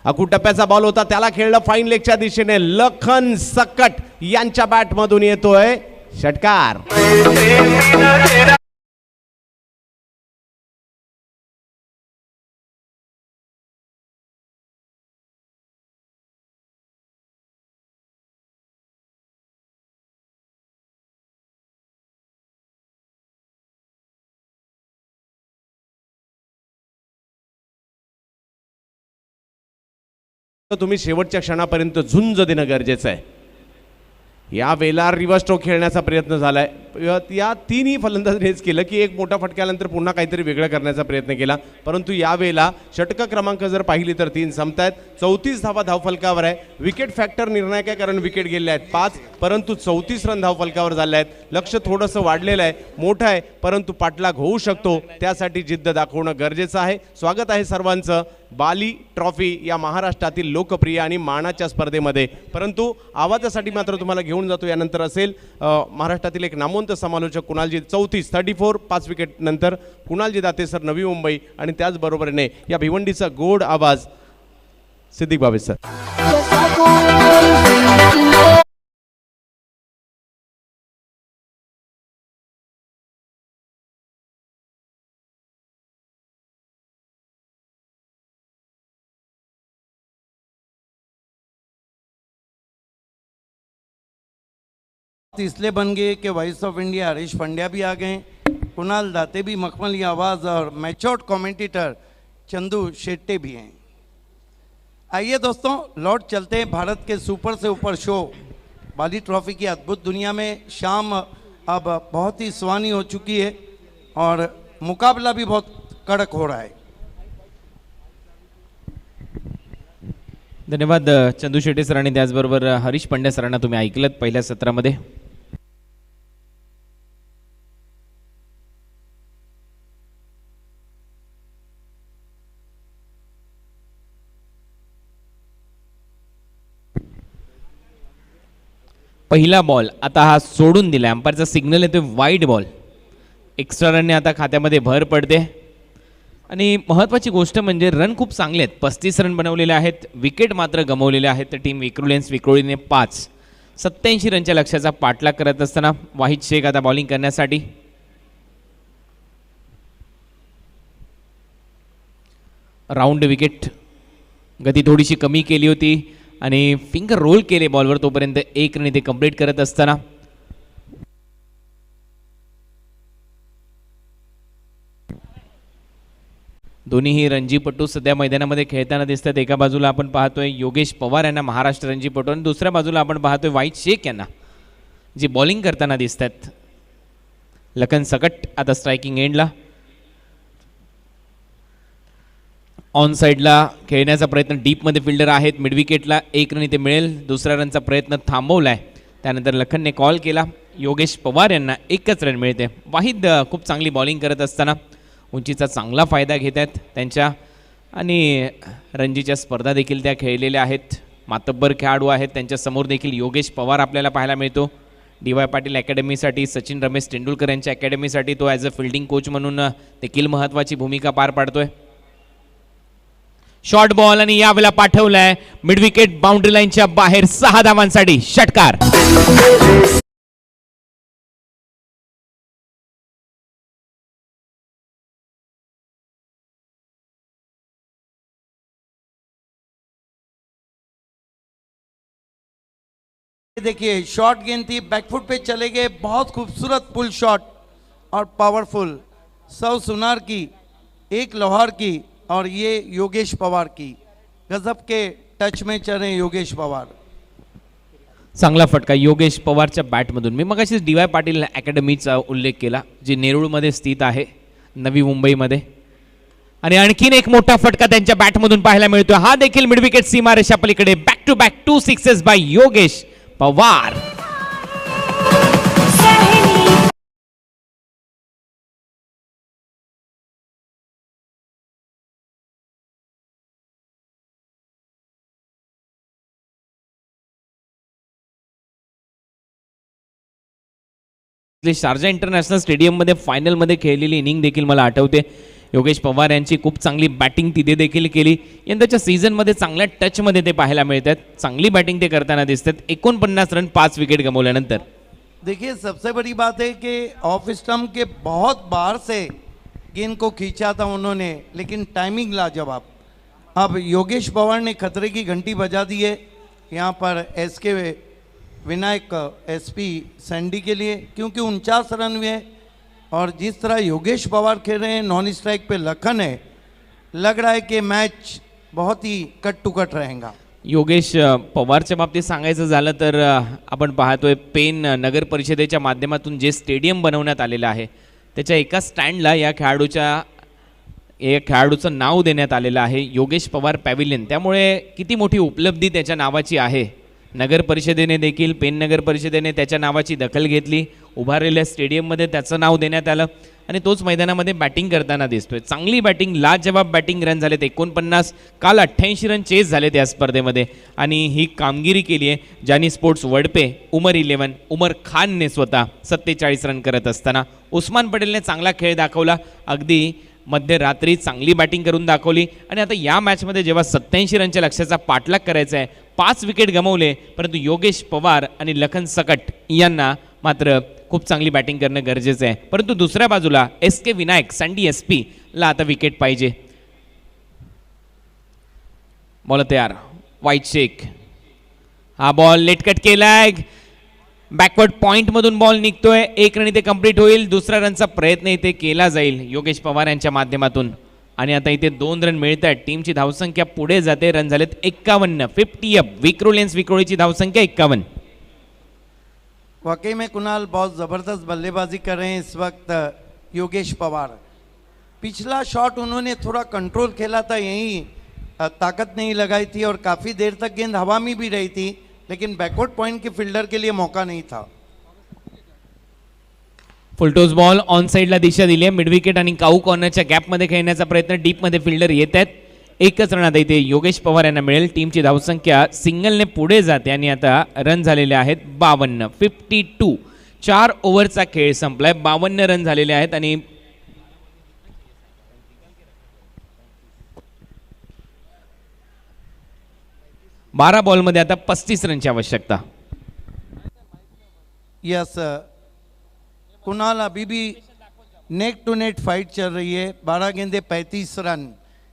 अकू टप्प्याचा बॉल होता, त्याला खेळलं फाईन लेगच्या दिशेने. लखन सकट यांच्या बॅटमधून येतोय षटकार. तुम्ही शेवटच्या क्षणापर्यंत झुंज देणं गरजेचं आहे. या वेळेला रिव्हर्स स्ट्रोक खेळण्याचा प्रयत्न झालाय. या तिन्ही फलंदाजांनी हेच केलं की एक मोठा फटक्यानंतर पुन्हा काहीतरी वेगळं करण्याचा प्रयत्न केला, परंतु या वेळेला षटक क्रमांक जर पाहिली तर 3 संपतायत. 34 धावा धावफलकावर आहे. विकेट फॅक्टर निर्णायक आहे, कारण विकेट गेले आहेत 5, परंतु 34 रन धावफलकावर झाले आहेत. लक्ष थोडंसं वाढलेलं आहे, मोठं आहे, परंतु पाठलाग होऊ शकतो, त्यासाठी जिद्द दाखवणं गरजेचं आहे. स्वागत आहे सर्वांचं बाली ट्रॉफी या महाराष्ट्रातील लोकप्रिय आणि मानाच्या स्पर्धेमध्ये. परंतु आवाजासाठी मात्र तुम्हाला घेऊन जातो. यानंतर असेल महाराष्ट्रातील एक नामवंत समालोचक कुणालजी, 34 5 विकेट नंतर कुणालजी दाते सर, नवी मुंबई, आणि त्याचबरोबरीने या भिवंडीचा गोड आवाज सिद्दीक बाबे सर. इसलिए बन गए कि voice of India Harish Pandya भी आ गए, कुणाल दाते भी मखमली आवाज़, और मैच्योर्ड कमेंटेटर चंदू शेट्टे भी हैं. आइए दोस्तों, लौट चलते हैं भारत के सुपर से ऊपर शो बाली ट्रॉफी की अद्भुत दुनिया में. शाम अब बहुत ही सुहानी हो चुकी है और मुकाबला भी बहुत कड़क हो रहा है. धन्यवाद चंदू शेट्टे सर आणि त्याचबरोबर हरीश पंड्या सरांना तुम्ही ऐकलत पहिल्या सत्रामध्ये. पहिला बॉल आता हा सोडून दिला, अंपायरचा सिग्नल येतोय वाईड बॉल. एक्स्ट्रा रनने आता खात्यामध्ये भर पडते आणि महत्त्वाची गोष्ट म्हणजे रन खूप चांगले आहेत. 35 रन बनवलेले आहेत, विकेट मात्र गमावलेले आहेत. तर टीम विक्रोळीने 5, 87 रनच्या लक्ष्याचा पाठलाग करत असताना वाहिद शेख आता बॉलिंग करण्यासाठी. राऊंड विकेट, गती थोडीशी कमी केली होती आणि फिंगर रोल केले बॉलवर, तोपर्यंत 1 रन इथे कंप्लीट करत असताना दोन्हीही रणजीपटू सध्या मैदानामध्ये खेळताना दिसतात. एका बाजूला आपण पाहतोय योगेश पवार यांना, महाराष्ट्र रणजीपटू, आणि दुसऱ्या बाजूला आपण पाहतोय वाहिद शेख यांना, जी बॉलिंग करताना दिसतात. लखन सकट आता स्ट्रायकिंग एंडला. ऑन साईडला खेळण्याचा प्रयत्न, डीपमध्ये फिल्डर आहेत. मिड विकेटला 1 रन इथे मिळेल. दुसऱ्या रनचा प्रयत्न थांबवलाय, त्यानंतर लखनने कॉल केला. योगेश पवार यांना 1च रन मिळते. वाहिद खूप चांगली बॉलिंग करत असताना उंचीचा चांगला फायदा घेत आहेत त्यांच्या, आणि रणजीच्या स्पर्धा देखील त्या खेळलेल्या आहेत. मातब्बर खेळाडू आहेत. त्यांच्यासमोर देखील योगेश पवार आपल्याला पाहायला मिळतो. DY पाटील अकॅडमीसाठी, सचिन रमेश तेंडुलकर यांच्या अकॅडमीसाठी तो ॲज अ फिल्डिंग कोच म्हणून देखील महत्त्वाची भूमिका पार पाडतोय. शॉर्ट बॉल आणि यावेळेला पाठवलाय मिड विकेट बाउंड्री लाईनच्या बाहेर, 6 धावांसाठी षटकार. देखिए शॉट गेंद थी, बैकफुट पे चले गए, बहुत खूबसूरत पुल शॉट और पावरफुल। 100 सुनार की, एक लोहार की और ये योगेश पवार की। गजब के टच में चले योगेश पवार। चांगला फटका योगेश पवारच्या बॅटमधून. मी मगाशीच डी वाय पाटील अकॅडमीचा उल्लेख केला, जी नेरूळमध्ये स्थित आहे नवी मुंबईमध्ये. आणि आणखीन एक मोठा फटका त्यांच्या बॅटमधून पाहायला मिळतोय. हा देखील मिड विकेट सीमारेषा पलीकडे. Back to back 2 sixes by Yogesh Pawar. Sharjah international स्टेडियममध्ये फायनलमध्ये खेळलेली इनिंग देखील मला आठवते. योगेश पवार यांची खूप चांगली बॅटिंग तिथे देखील केली. यंदाच्या सीझनमध्ये चांगल्या टचमध्ये ते पाहायला मिळतात. चांगली बॅटिंग ते करताना दिसतात. 49 रन 5 विकेट गमावल्यानंतर. देखिए सबसे बड़ी बात है कि ऑफ स्टंप के बहुत बाहर से गेंद को खींचा था उन्होंने, लेकिन टाइमिंग लाजवाब। अब योगेश पवार ने खतरे की घंटी बजा दी है यहाँ पर एसके विनायक एसपी सैंडी के लिए, क्योंकि 49 रन हुए और जिस तरह योगेश पवार खेल रहे हैं, नॉन स्ट्राइक पे लखन है, लग रहा है कि मैच बहुत ही कट टू कट रहेगा। योगेश पवारच्या बाबतीत सांगायचं झालं तर आपण पाहतोय पेन नगर परिषदेच्या माध्यमातून जे स्टेडियम बनवण्यात आलेलं आहे त्याच्या एका स्टँडला या खेळाडूचं नाव देण्यात आलेलं आहे, योगेश पवार पॅव्हिलियन. त्यामुळे किती मोठी उपलब्धी त्याच्या नावाची आहे. नगर परिषदेने देखील, पेन नगर परिषदेने त्याच्या नावाची दखल घेतली. उभारलेल्या स्टेडियममध्ये त्याचं नाव देण्यात आलं आणि तोच मैदानामध्ये बॅटिंग करताना दिसतोय. चांगली बॅटिंग, लाजवाब बॅटिंग. रन झालेत 49. काल 88 रन चेस झालेत या स्पर्धेमध्ये आणि ही कामगिरी केली आहे जानी स्पोर्ट्स वडपे, उमर 11, उमर खानने स्वतः 47 रन करत असताना. उस्मान पटेलने चांगला खेळ दाखवला, अगदी मध्यरात्री चांगली बॅटिंग करून दाखवली. आणि आता या मॅचमध्ये जेव्हा 87 रनच्या लक्ष्याचा पाठलाग करायचा आहे, 5 विकेट गमावले, परंतु योगेश पवार आणि लखन सकट यांना मात्र खूप चांगली बॅटिंग करणं गरजेचं आहे. परंतु दुसऱ्या बाजूला एसके विनायक सँडी एसपी ला आता विकेट पाहिजे. बॉल तयार, वाईट शेक. हा बॉल लेटकट केलाय, बॅकवर्ड पॉईंटमधून बॉल निघतोय. 1 रन इथे कंप्लीट होईल. दुसऱ्या रनचा प्रयत्न इथे केला जाईल योगेश पवार यांच्या माध्यमातून. आणि आता इथे 2 रन मिळत आहेत. टीमची धावसंख्या पुढे जाते. रन झालेत 51. 50 अप. विक्रोलेन्स विक्रोळीची धावसंख्या 51. वाकई में कुणाल बहुत ज़बरदस्त बल्लेबाजी कर रहे हैं इस वक्त योगेश पवार। पिछला शॉट उन्होंने थोड़ा कंट्रोल खेला था, यहीं ताकत नहीं लगाई थी और काफ़ी देर तक गेंद हवा में भी रही थी, लेकिन बैकवर्ड पॉइंट के फील्डर के लिए मौका नहीं था। फुलटोस बॉल ऑन साईडला दिशा दिली आहे. मिड विकेट आणि काऊ कॉर्नरच्या गॅपमध्ये खेळण्याचा प्रयत्न. डीपमध्ये फिल्डर येत आहेत. 1च रन आता इथे योगेश पवार यांना मिळेल. टीमची धावसंख्या सिंगलने पुढे जाते आणि आता रन झालेले आहेत 52. 52. 4 ओव्हरचा खेळ संपलाय. 52 रन झालेले आहेत आणि 12 बॉलमध्ये आता 35 रनची आवश्यकता. यस कुणाल, अभी भी नेक टू नेट फाइट चल रही है. 12 गेंदे 35 रन.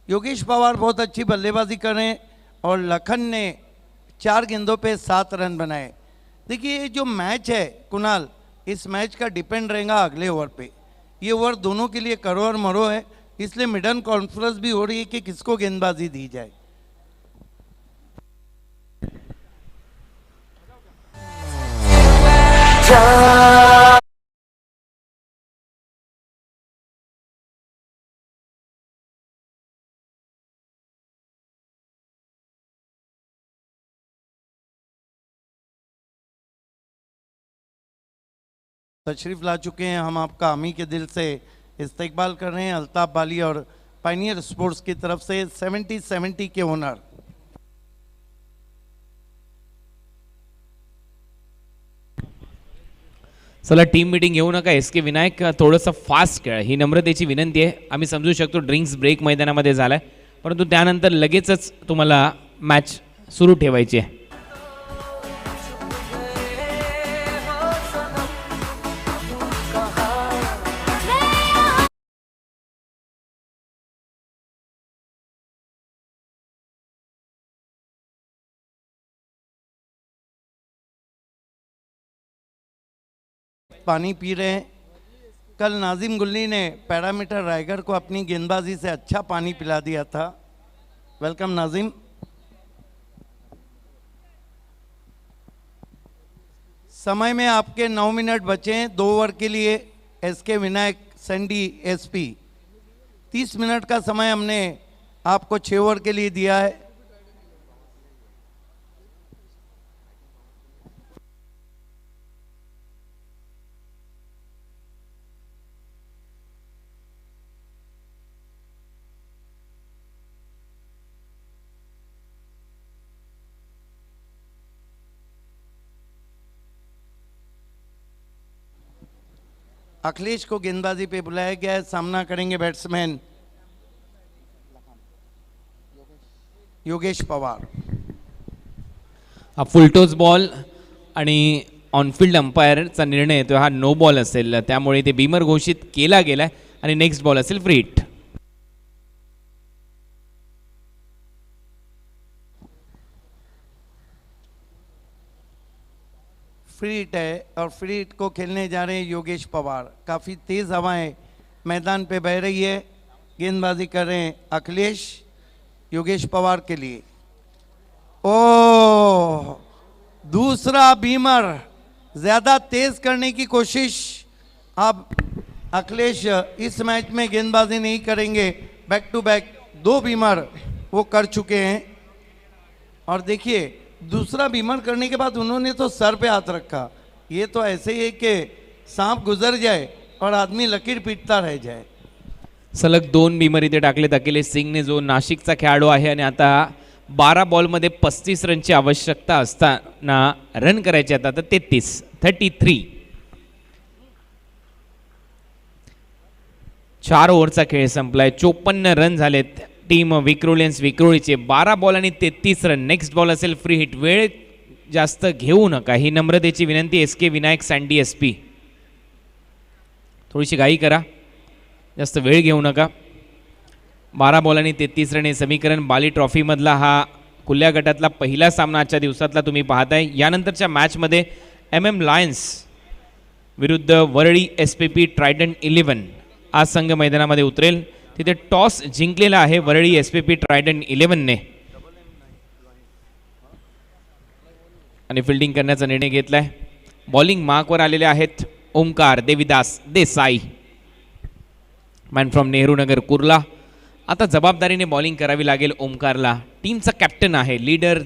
योगेश पवार बहुत अच्छी बल्लेबाजी कर रहे हैं और लखन ने 4 गेंदों पे 7 रन बनाए. देखिए ये जो मैच है कुणाल, इस मैच का डिपेंड रहेगा अगले ओवर पे. ये ओवर दोनों के लिए करो और मरो है, इसलिए मिडन कॉन्फ्रेंस भी हो रही है कि किसको गेंदबाजी दी जाए. तशरीफ ला चुके हैं, हम आपका हामी के दिल से इस्तकबाल कर रहे हैं. अल्ताफ बाली और पाइनियर स्पोर्ट्स की तरफ से 70-70 के ओनर. चला टीम मीटिंग घेऊ नका. एसके विनायक थोडंसं फास्ट खेळ, ही नम्रतेची विनंती आहे. आम्ही समजू शकतो ड्रिंक्स ब्रेक मैदानामध्ये झालाय, परंतु त्यानंतर लगेचच तुम्हाला मॅच सुरू ठेवायची आहे. पानी पी रहे हैं। कल नाजिम गुल्ली ने पैरामीटर रायगढ़ को अपनी गेंदबाजी से अच्छा पानी पिला दिया था। वेलकम नाजिम। समय में आपके 9 मिनट बचे हैं 2 ओवर के लिए। एसके विनायक संडी एसपी 30 मिनट का समय हमने आपको 6 ओवर के लिए दिया है। अखिलेश को गेंदबाजी पे बुलाया गया है। सामना करेंगे बैट्समैन योगेश पवार। हा फुलटोस बॉल आणि ऑनफिल्ड अंपायरचा निर्णय येतो हा नो बॉल असेल, त्यामुळे ते बीमर घोषित केला गेलाय आणि नेक्स्ट बॉल असेल फ्री हिट. फ्री हिट है और फ्री हिट को खेलने जा रहे हैं योगेश पवार। काफ़ी तेज़ हवाएं मैदान पे बह रही है। गेंदबाजी कर रहे हैं अखिलेश योगेश पवार के लिए। ओ दूसरा बीमर, ज़्यादा तेज़ करने की कोशिश। अब अखिलेश इस मैच में गेंदबाजी नहीं करेंगे। बैक टू बैक 2 बीमर वो कर चुके हैं। और देखिए दूसरा बीमर करने के बाद उन्होंने तो सर पे हाथ रखा। ये तो ऐसे ही है कि सांप गुजर जाए और आदमी लकीर पीटता रह जाए। सलग 2 बीमर इथे टाकलेत अखिलेश सिंगने, जो नाशिकचा खेळाडू आहे. आणि आता 12 बॉलमध्ये 35 रनची आवश्यकता असताना रन करायचे आहेत आता 33. 4 ओव्हरचा खेळ संपलाय. 54 रन झालेत टीम विक्रोलियन्स विक्रोळीचे. 12 बॉल आणि 33 रन. नेक्स्ट बॉल असेल फ्री हिट. वेळ जास्त घेऊ नका, ही नम्रतेची विनंती. एसके विनायक सँडी एसपी, थोडीशी घाई करा, जास्त वेळ घेऊ नका. 12 बॉल आणि 33 रन हे समीकरण. बाली ट्रॉफीमधला हा खुल्या गटातला पहिला सामना आजच्या दिवसातला तुम्ही पाहताय. यानंतरच्या मॅचमध्ये MM लायन्स विरुद्ध वरळी SPP ट्रायडंट 11 आज संघ मैदानामध्ये उतरेल. तिथे टॉस जिंकलेला आहे वरळी SPP ट्रायडंट 11ने आणि फिल्डिंग करण्याचा निर्णय घेतलाय. बॉलिंग मार्कवर आलेले आहेत ओमकार देविदास देसाई, मॅन फ्रॉम नेहरू नगर कुर्ला. आता जबाबदारीने बॉलिंग करावी लागेल ओमकारला. टीमचा कॅप्टन आहे, लीडर,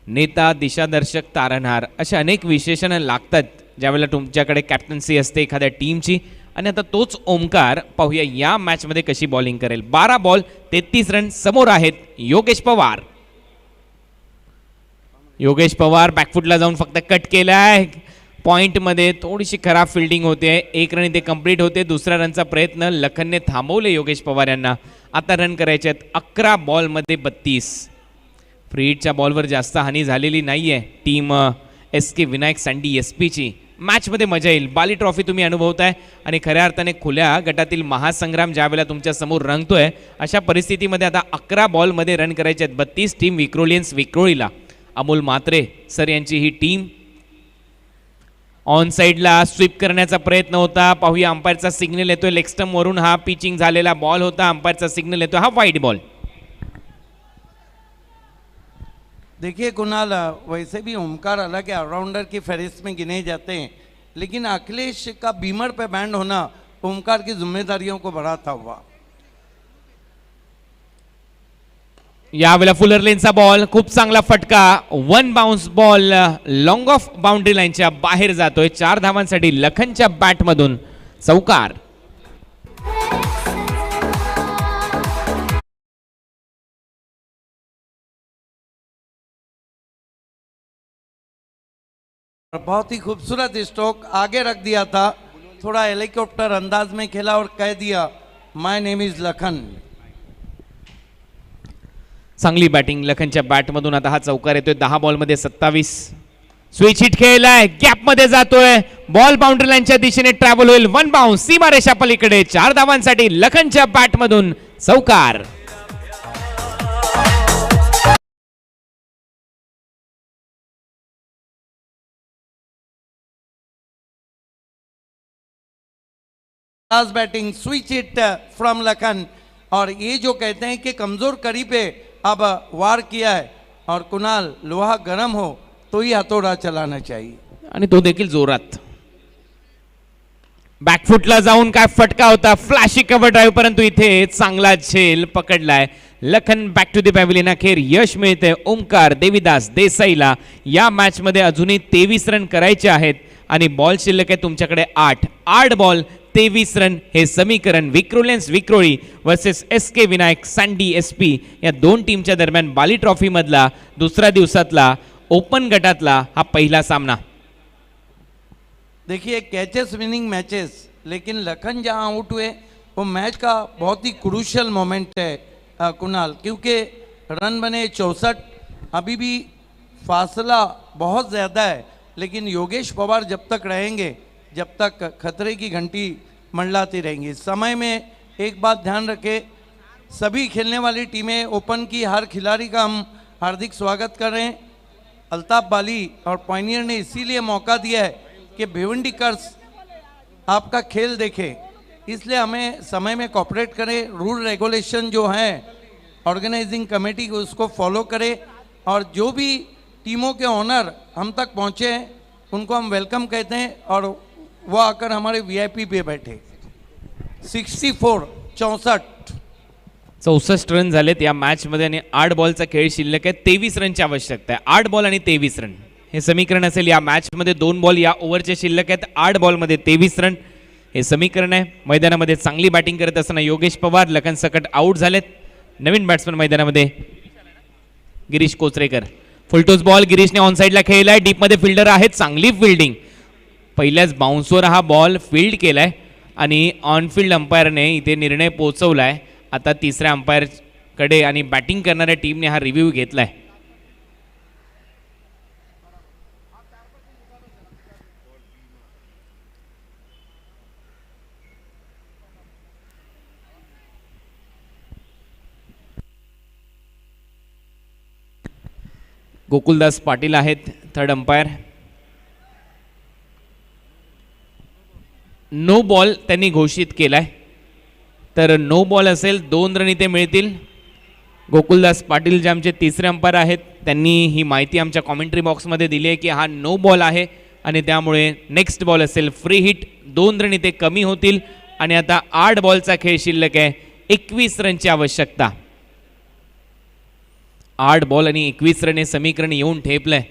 नेता, दिशादर्शक, तारणहार असे अनेक विशेषणं लागतात ज्यावेळेला तुमच्याकडे कॅप्टन्सी असते एखाद्या टीमची. आणि आता तोच ओमकार पाहूया या मॅचमध्ये कशी बॉलिंग करेल. 12 बॉल 33 रन. समोर आहेत योगेश पवार. योगेश पवार बॅकफुटला जाऊन फक्त कट केलाय. पॉइंटमध्ये थोडीशी खराब फिल्डिंग होते. 1 रन इथे कंप्लीट होते. दुसऱ्या रनचा प्रयत्न लखनने थांबवले योगेश पवार यांना. आता रन करायचे आहेत 11 बॉलमध्ये 32. फ्री हिटच्या बॉलवर जास्त हानी झालेली नाहीये टीम SK विनायक सँडी SPची. मॅचमध्ये मजा येईल. बाली ट्रॉफी तुम्ही अनुभवताय आणि खऱ्या अर्थाने खुल्या गटातील महासंग्राम ज्यावेळेला तुमच्या समोर रंगतोय अशा परिस्थितीमध्ये आता 11 बॉलमध्ये रन करायचे आहेत 32. टीम विक्रोलियन्स विक्रोळीला अमोल म्हात्रे सर यांची ही टीम. ऑन साईडला स्वीप करण्याचा प्रयत्न होता. पाहूया अंपायरचा सिग्नल येतोय. लेग स्टंप वरून हा पिचिंग झालेला बॉल होता. अंपायरचा सिग्नल येतोय, हा वाईड बॉल. देखिए कुणाल, वैसे भी ओमकार हालांकि ऑलराउंडर की फहरिस्त में गिने जाते हैं, लेकिन अखिलेश का बीमर पे बैंड होना ओमकार की जिम्मेदारियों को बढ़ाता हुआ। यावेळेला फुलर लेनचा बॉल, खूप चांगला फटका. 1 bounce ball long of boundary लाईनच्या बाहेर जातोय. 4 धावांसाठी लखनच्या बॅटमधून चौकार. बहुत ही खूबसूरत स्ट्रोक आगे रख दिया था, थोड़ा हेलीकॉप्टर अंदाज में खेला और कह दिया माय नेम इज लखन. चांगली बॅटिंग लखनच्या बॅटमधून. आता हा चौकार येतोय. 10 बॉलमध्ये 27. स्विच हिट खेळलाय, गॅपमध्ये जातोय. बॉल बाउंड्री लाईनच्या दिशेने ट्रॅव्हल होईल. 1 बाउन्स सीमारेषा पलीकडे. 4 धावांसाठी लखनच्या बॅटमधून चौकार. Last batting switch it from Lakhan, और ये जो कहते हैं कि कमजोर कड़ी पे अब वार किया है, और कुणाल लोहा गरम हो तो ही हथौड़ा चलाना चाहिए. आणि तो देखील जोरात बॅकफुटला जाऊन काय फटका होता, फ्लॅशी कव्हर ड्राईव्ह, परंतु इथे चांगला झेल पकडलाय Lakhan. Back to the pavilion. अखेर यश मिळते ओमकार देवीदास देसाईला. या मॅच मध्ये अजूनही 23 रन करायचे आहेत आणि बॉल शिल्लक आहे तुमच्याकडे 8 बॉल 23 रन हे समीकरण. Vikrolians Vikhroli versus SK Vinayak Sandy SP या दोन टीमच्या दरम्यान बाली ट्रॉफी मधला दुसऱ्या दिवसातला ओपन गटातला हा पहिला सामना. देखिए कैचेस विनिंग मैचेस, लेकिन लखन जहां आउट हुए वो मैच का बहुत ही क्रूशियल मोमेंट है कुणाल, क्योंकि रन बने 64, अभी भी फासला बहुत ज़्यादा है, लेकिन योगेश पवार जब तक रहेंगे, जब तक खतरे की घंटी मंडलाती रहेंगी. समय में एक बात ध्यान रखें, सभी खेलने वाली टीमें ओपन की हर खिलाड़ी का हम हार्दिक स्वागत कर रहे हैं. अल्ताफ बाली और पॉइनियर ने इसीलिए मौका दिया है कि भिवंडीकर्स आपका खेल देखें, इसलिए हमें समय में कॉपरेट करें. रूल रेगुलेशन जो है ऑर्गेनाइजिंग कमेटी को उसको फॉलो करें, और जो भी टीमों के ओनर हम तक पहुँचे हैं उनको हम वेलकम कहते हैं, और वो आकर हमारे VIP पे बैठे. 64 64 रन झालेत या मॅच मध्ये आणि 8 बॉलचा खेळ शिल्लक आहे. 23 रनची आवश्यकता आहे. 8 बॉल आणि 23 रन हे समीकरण असेल. या मॅच मध्ये 2 बॉल या ओव्हरचे शिल्लक आहेत. 8 बॉल मध्ये 23 रन हे समीकरण आहे. मैदानामध्ये चांगली बॅटिंग करत असताना योगेश पवार लखन सकट आउट झालेत. नवीन बॅट्समन मैदानामध्ये गिरीश कोचरेकर. फुलटोस बॉल गिरीशने ऑन साईडला खेळलाय. डीप मध्ये फिल्डर आहेत. चांगली फिल्डिंग. पहिल्याच बाउन्सवर हा बॉल फील्ड केलाय आणि ऑन फील्ड अंपायरने इथे निर्णय पोहोचवलाय. आता तिसऱ्या अंपायर कडे आणि बॅटिंग करणाऱ्या टीमने हा रिव्ह्यू घेतलाय. गोकुलदास पाटील आहेत थर्ड अंपायर. नो बॉल त्यांनी घोषित केलाय, तर नो बॉल असेल 2 रन इथे मिळतील. गोकुलदास पाटील जे आमचे तिसरे अंपायर आहेत त्यांनी ही माहिती आमच्या कॉमेंट्री बॉक्समध्ये दिली आहे की हा नो बॉल आहे आणि त्यामुळे नेक्स्ट बॉल असेल फ्री हिट. 2 रन इथे कमी होतील आणि आता 8 बॉलचा खेळ शिल्लक आहे. 21 रनची आवश्यकता. 8 बॉल आणि 21 रन हे समीकरण येऊन ठेपलंय.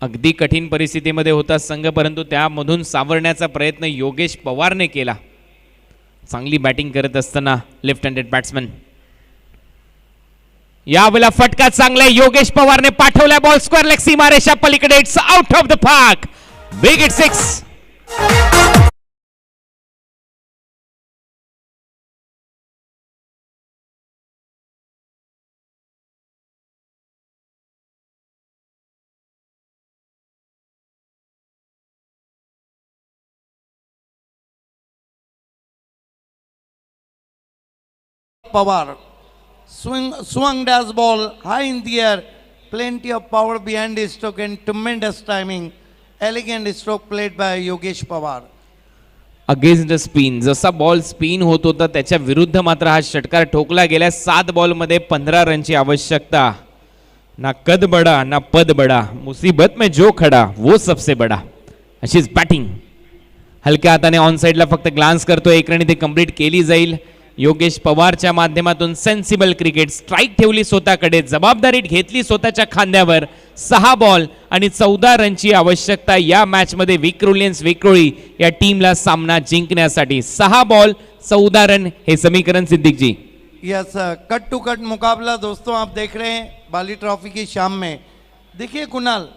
अगदी कठीण परिस्थितीमध्ये होता संघ, परंतु त्यामधून सावरण्याचा प्रयत्न योगेश पवारने केला. चांगली बॅटिंग करत असताना लेफ्ट हँडेड बॅट्समन. यावेळेला फटका चांगला योगेश पवारने पाठवला. बॉल स्क्वेअर लेग सीमारेषा पलीकडे. It's out of the park. Big hit 6. Pawar swung dash ball high in the air, plenty of power behind the stroke and tremendous timing. Elegant stroke played by Yogesh Pawar. Against the spin. जसा ball spin होत होता त्याच्या विरुद्ध मात्र हा षटकार ठोकला गेला. 7 बॉल मध्ये 15 रनची आवश्यकता. ना कद बडा ना पद बडा, मुसीबत में जो खडा वो सबसे बडा. अशीच बॅटिंग. हलक्या हाताने ऑन साईडला फक्त ग्लान्स करतो. 1 रन इथे कंप्लीट केली जाईल. योगेश पवारच्या माध्यमातून सेन्सिबल क्रिकेट. स्ट्राईक ठेवली स्वतःकडे, जबाबदारी घेतली स्वतःच्या खांद्यावर. 6 बॉल आणि 14 रनची आवश्यकता या मॅच मध्ये विक्रोलियन्स विक्रोळी या टीमला सामना जिंकण्यासाठी. 6 बॉल 14 रन हे समीकरण. सिद्दीक जी. यस, कट टू कट मुकाबला दोस्तों आप देख रहे हैं बाली ट्रॉफी की शाम में. देखिए कुणाल,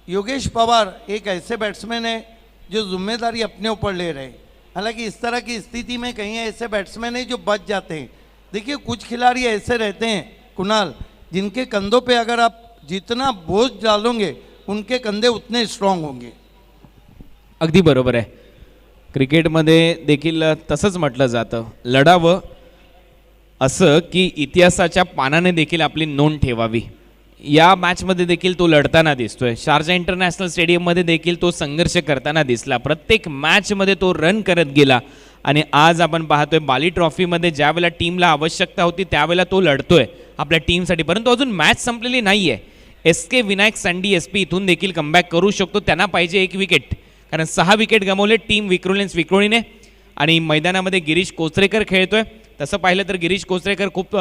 योगेश पवार एक ऐसे बैट्समैन है जो जिम्मेदारी अपने ऊपर ले रहे हैं. हालांकि इस तरह की स्थिति में कहीं ऐसे बैट्समैन हैं जो बच जाते हैं. देखिए कुछ खिलाड़ी ऐसे रहते हैं कुणाल, जिनके कंधों पे अगर आप जितना बोझ डालोगे उनके कंधे उतने स्ट्रांग होंगे. अगदी बरोबर आहे. क्रिकेटमध्ये देखील तसंच म्हटलं जातं, लढावं असं की इतिहासाच्या पानाने देखील आपली नोंद ठेवावी. या मॅचमध्ये देखील तो लढताना दिसतोय. शारजा इंटरनॅशनल स्टेडियममध्ये देखील तो संघर्ष करताना दिसला. प्रत्येक मॅचमध्ये तो रन करत गेला आणि आज आपण पाहतोय बाली ट्रॉफीमध्ये ज्या वेळेला टीमला आवश्यकता होती त्यावेळेला तो लढतोय आपल्या टीमसाठी. परंतु अजून मॅच संपलेली नाही आहे. SK विनायक सँडी SP इथून देखील कमबॅक करू शकतो. त्यांना पाहिजे 1 विकेट, कारण 6 विकेट गमावले टीम विक्रोलेन्स विक्रोळीने. आणि मैदानामध्ये गिरीश कोचरेकर खेळतोय. तसं पाहिलं तर गिरीश कोचरेकर खूप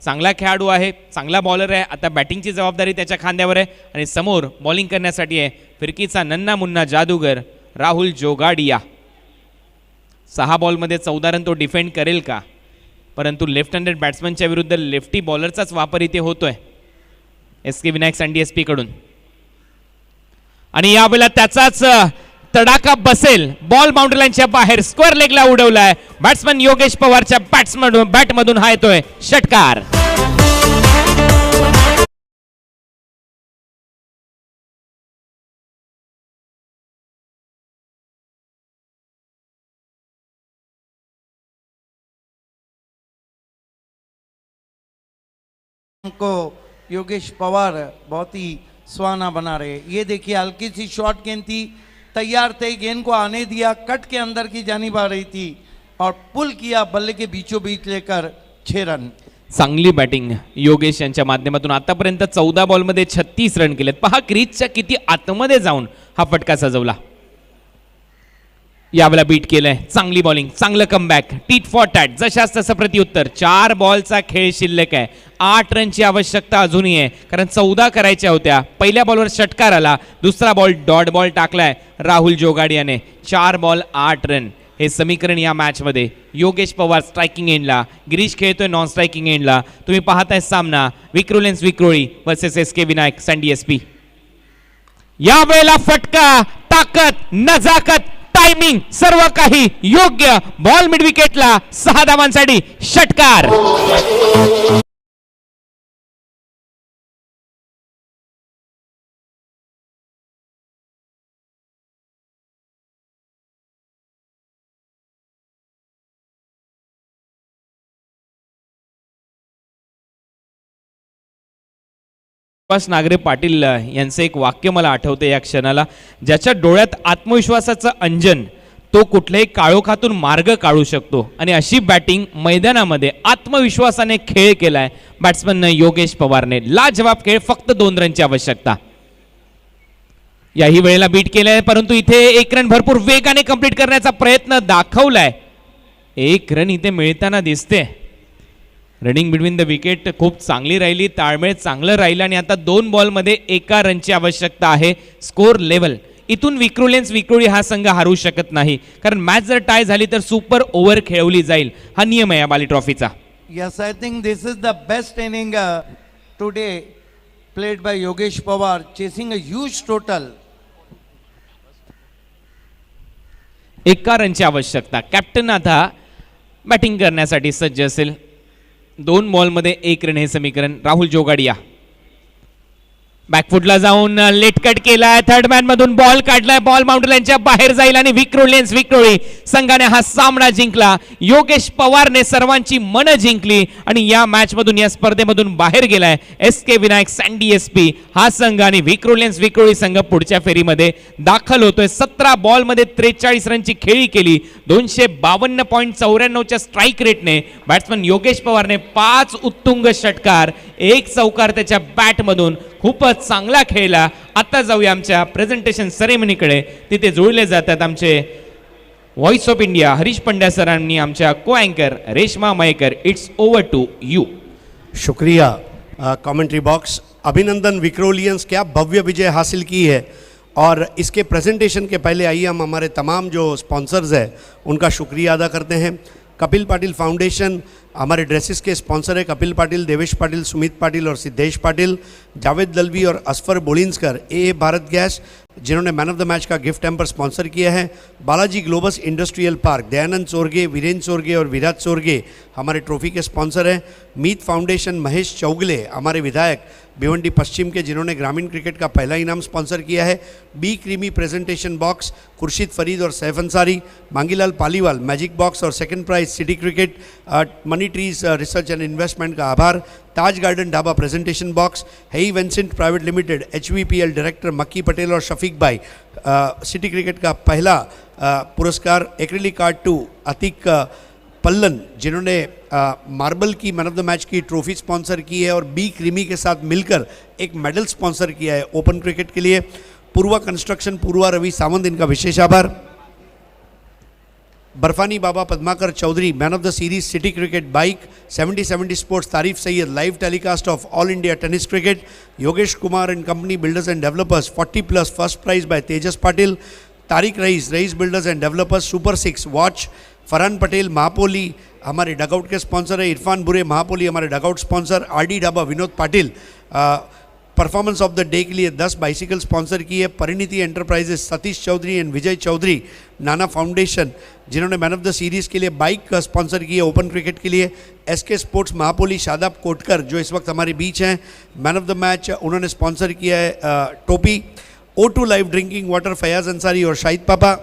चांगला खेळाडू आहे, चांगला बॉलर आहे. आता बॅटिंगची जबाबदारी त्याच्या खांद्यावर आहे आणि समोर बॉलिंग करण्यासाठी आहे फिरकीचा नन्ना मुन्ना जादूगर राहुल जोगाडिया. 6 बॉलमध्ये 14 रन तो डिफेंड करेल का? परंतु लेफ्ट हँडेड बॅट्समनच्या विरुद्ध लेफ्टी बॉलरचाच वापर इथे होतोय SK विनायक सँडी SP कडून. आणि यावेळेला त्याचाच तडाखा बसेल. बॉल बाउंड्री लाईनच्या बाहेर स्क्वेअर लेगला उडवलाय बॅट्समन योगेश पवारच्या बॅटमधून हा येतोय षटकार. को योगेश पवार बहुत ही सुहाना बना रहे. ये देखिए हल्की सी शॉर्ट गेंद थी, तैयार थे, गेंद को आने दिया, कट के अंदर की जानिब आ रही थी और पुल किया बल्ले के बीचों बीच लेकर 6 रन. चांगली बॅटिंग योगेश यांच्या माध्यमातून. आतापर्यंत 14 बॉलमध्ये 36 रन केलेत. पहा क्रीजच्या किती आतमध्ये जाऊन हा फटका सजवला. यावेळेला बीट केलंय. चांगली बॉलिंग, चांगलं कमबॅक, टीट फॉर टॅट, जशाच तसं प्रत्युत्तर. 4 बॉलचा खेळ शिल्लक आहे. 8 रनची आवश्यकता अजूनही आहे, कारण 14 करायच्या होत्या. पहिल्या बॉलवर षटकार आला, दुसरा बॉल डॉट बॉल टाकलाय राहुल जोगाडियाने. 4 बॉल 8 रन हे समीकरण या मॅचमध्ये. योगेश पवार स्ट्रायकिंग एंडला, गिरीश खेळतोय नॉन स्ट्रायकिंग एंडला. तुम्ही पाहताय सामना Vikrolians Vikhroli versus SK Vinayak Sandy SP. यावेळेला फटका, ताकद, नजाकत, टायमिंग सर्व काही योग्य. बॉल मिड विकेटला, 6 धावांसाठी षटकार. सुभाष नागरे पाटील यांचं एक वाक्य मला आठवते या क्षणाला. ज्याच्या डोळ्यात आत्मविश्वासाचं अंजन, तो कुठल्याही काळोखातून मार्ग काढू शकतो. आणि अशी बॅटिंग मैदानामध्ये आत्मविश्वासाने खेळ केलाय बॅट्समन योगेश पवारने. लाजवाब खेळ, फक्त 2 रनची आवश्यकता. याही वेळेला बीट केलंय, परंतु इथे 1 रन भरपूर वेगाने कंप्लीट करण्याचा प्रयत्न दाखवलाय. 1 रन इथे मिळताना दिसते. रनिंग बिटवीन द विकेट खूप चांगली राहिली, ताळमेळ चांगलं राहिलं. आणि आता 2 बॉलमध्ये 1 रनची आवश्यकता आहे. स्कोर लेवल इथून विक्रोलेन्स विक्रोळी हा संघ हारू शकत नाही, कारण मॅच जर टाय झाली तर सुपर ओव्हर खेळवली जाईल. हा नियम आहे या बाली ट्रॉफीचा. Yes, I think this is the best inning today played by Yogesh Pawar, chasing a huge total. 1 रनची आवश्यकता. कॅप्टन आता बॅटिंग करण्यासाठी सज्ज असेल. 2 बॉलमध्ये 1 रन हे समीकरण. राहुल जोगाडिया बॅकफुटला जाऊन लेट कट केलाय. थर्ड मॅन मधून बॉल काढलाय. बॉल बाउंड्री लाईनच्या बाहेर जाईल आणि विक्रोलेन्स विक्रोळी संघाने हा सामना जिंकला. योगेश पवारने सर्वांची मन जिंकली आणि या मॅच मधून, या स्पर्धेमधून बाहेर गेलाय SK विनायक सँडी SP हा संघ. आणि विक्रोलेन्स विक्रोळी संघ पुढच्या फेरीमध्ये दाखल होतोय. 17 बॉलमध्ये 43 रनची खेळी केली. 252.94च्या स्ट्राईक रेटने बॅट्समन योगेश पवारने 5 उत्तुंग षटकार, 1 चौकार त्याच्या बॅटमधून. खूपच चांगला खेळला. आता जाऊया आमच्या प्रेझेंटेशन सेरेमनीकडे. तिथे जुळले जातात आमचे voice of India Harish Pandya सरांनी आमच्या को अँकर Reshma Mayekar. It's over to you. शुक्रिया कमेंट्री बॉक्स. अभिनंदन विक्रोलियंस, क्या भव्य विजय हासिल की है. और इसके प्रेजेंटेशन के पहले आइए हम हमारे तमाम जो स्पॉन्सर्स हैं उनका शुक्रिया अदा करते हैं. कपिल पाटिल फाउंडेशन हमारे ड्रेसेस के स्पॉन्सर है. कपिल पाटिल, देवेश पाटिल, सुमित पाटिल और सिद्धेश पाटिल. जावेद दलवी और असफर बोलिंसकर, AA भारत गैस जिन्होंने मैन ऑफ द मैच का गिफ्ट हैम्पर स्पॉन्सर किया है. Balaji Globus industrial park, Dayanand Sorge, Virendra Sorge और विराज सोरगे हमारे ट्रॉफी के स्पॉन्सर हैं. मीत फाउंडेशन महेश चौगले हमारे विधायक भिवंडी पश्चिम के, जिन्होंने ग्रामीण क्रिकेट का पहला इनाम स्पॉन्सर किया है. B creamy presentation box, Khurshid Farid और सैफ अंसारी. मांगीलाल पालीवाल मैजिक बॉक्स और second prize city cricket. Money trees research and investment का आभार. Taj garden dhaba presentation box, hi Vincent private limited, HVPL director Makki Patel और शफीक भाई, सिटी क्रिकेट का पहला पुरस्कार एक्रिलिक आर्ट टू अतीक पल्लन जिन्होंने मार्बल की मैन ऑफ द मैच की ट्रॉफी स्पॉन्सर की है और बी क्रीमी के साथ मिलकर एक मेडल स्पॉन्सर किया है ओपन क्रिकेट के लिए। पूर्वा कंस्ट्रक्शन, पूर्वा रवि सावंत, इनका विशेष आभार। Barfani Baba Padmakar Chaudhary man of the series city cricket bike, 70-70 sports Tarif Syed live telecast of all India tennis cricket, Yogesh Kumar and company builders and developers 40+ first prize by Tejas Patil, Tariq Rais builders and developers super 6 watch, Farhan Patel Mahapoli हमारे dugout के sponsor है, इरफान बुरे महापोली हमारे dugout sponsor, RD dhaba Vinod Patil performance of the day के लिए 10 bicycle sponsor की है, Parineeti enterprises Satish Chaudhary and Vijay Chaudhary, Nana foundation जिन्होंने man of the series के लिए बाइक का स्पॉन्सर की है ओपन क्रिकेट के लिए, SK स्पोर्ट्स महापोली शादाब कोटकर जो इस वक्त हमारे बीच हैं, मैन ऑफ द मैच उन्होंने स्पॉन्सर किया है टोपी, O2 live drinking water Fayaz Ansari और शाहिद पापा।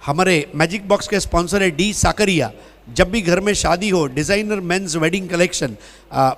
हमारे मैजिक बॉक्स के स्पॉन्सर है D साकरिया, जब भी घर में शादी हो डिज़ाइनर मेंस वेडिंग कलेक्शन,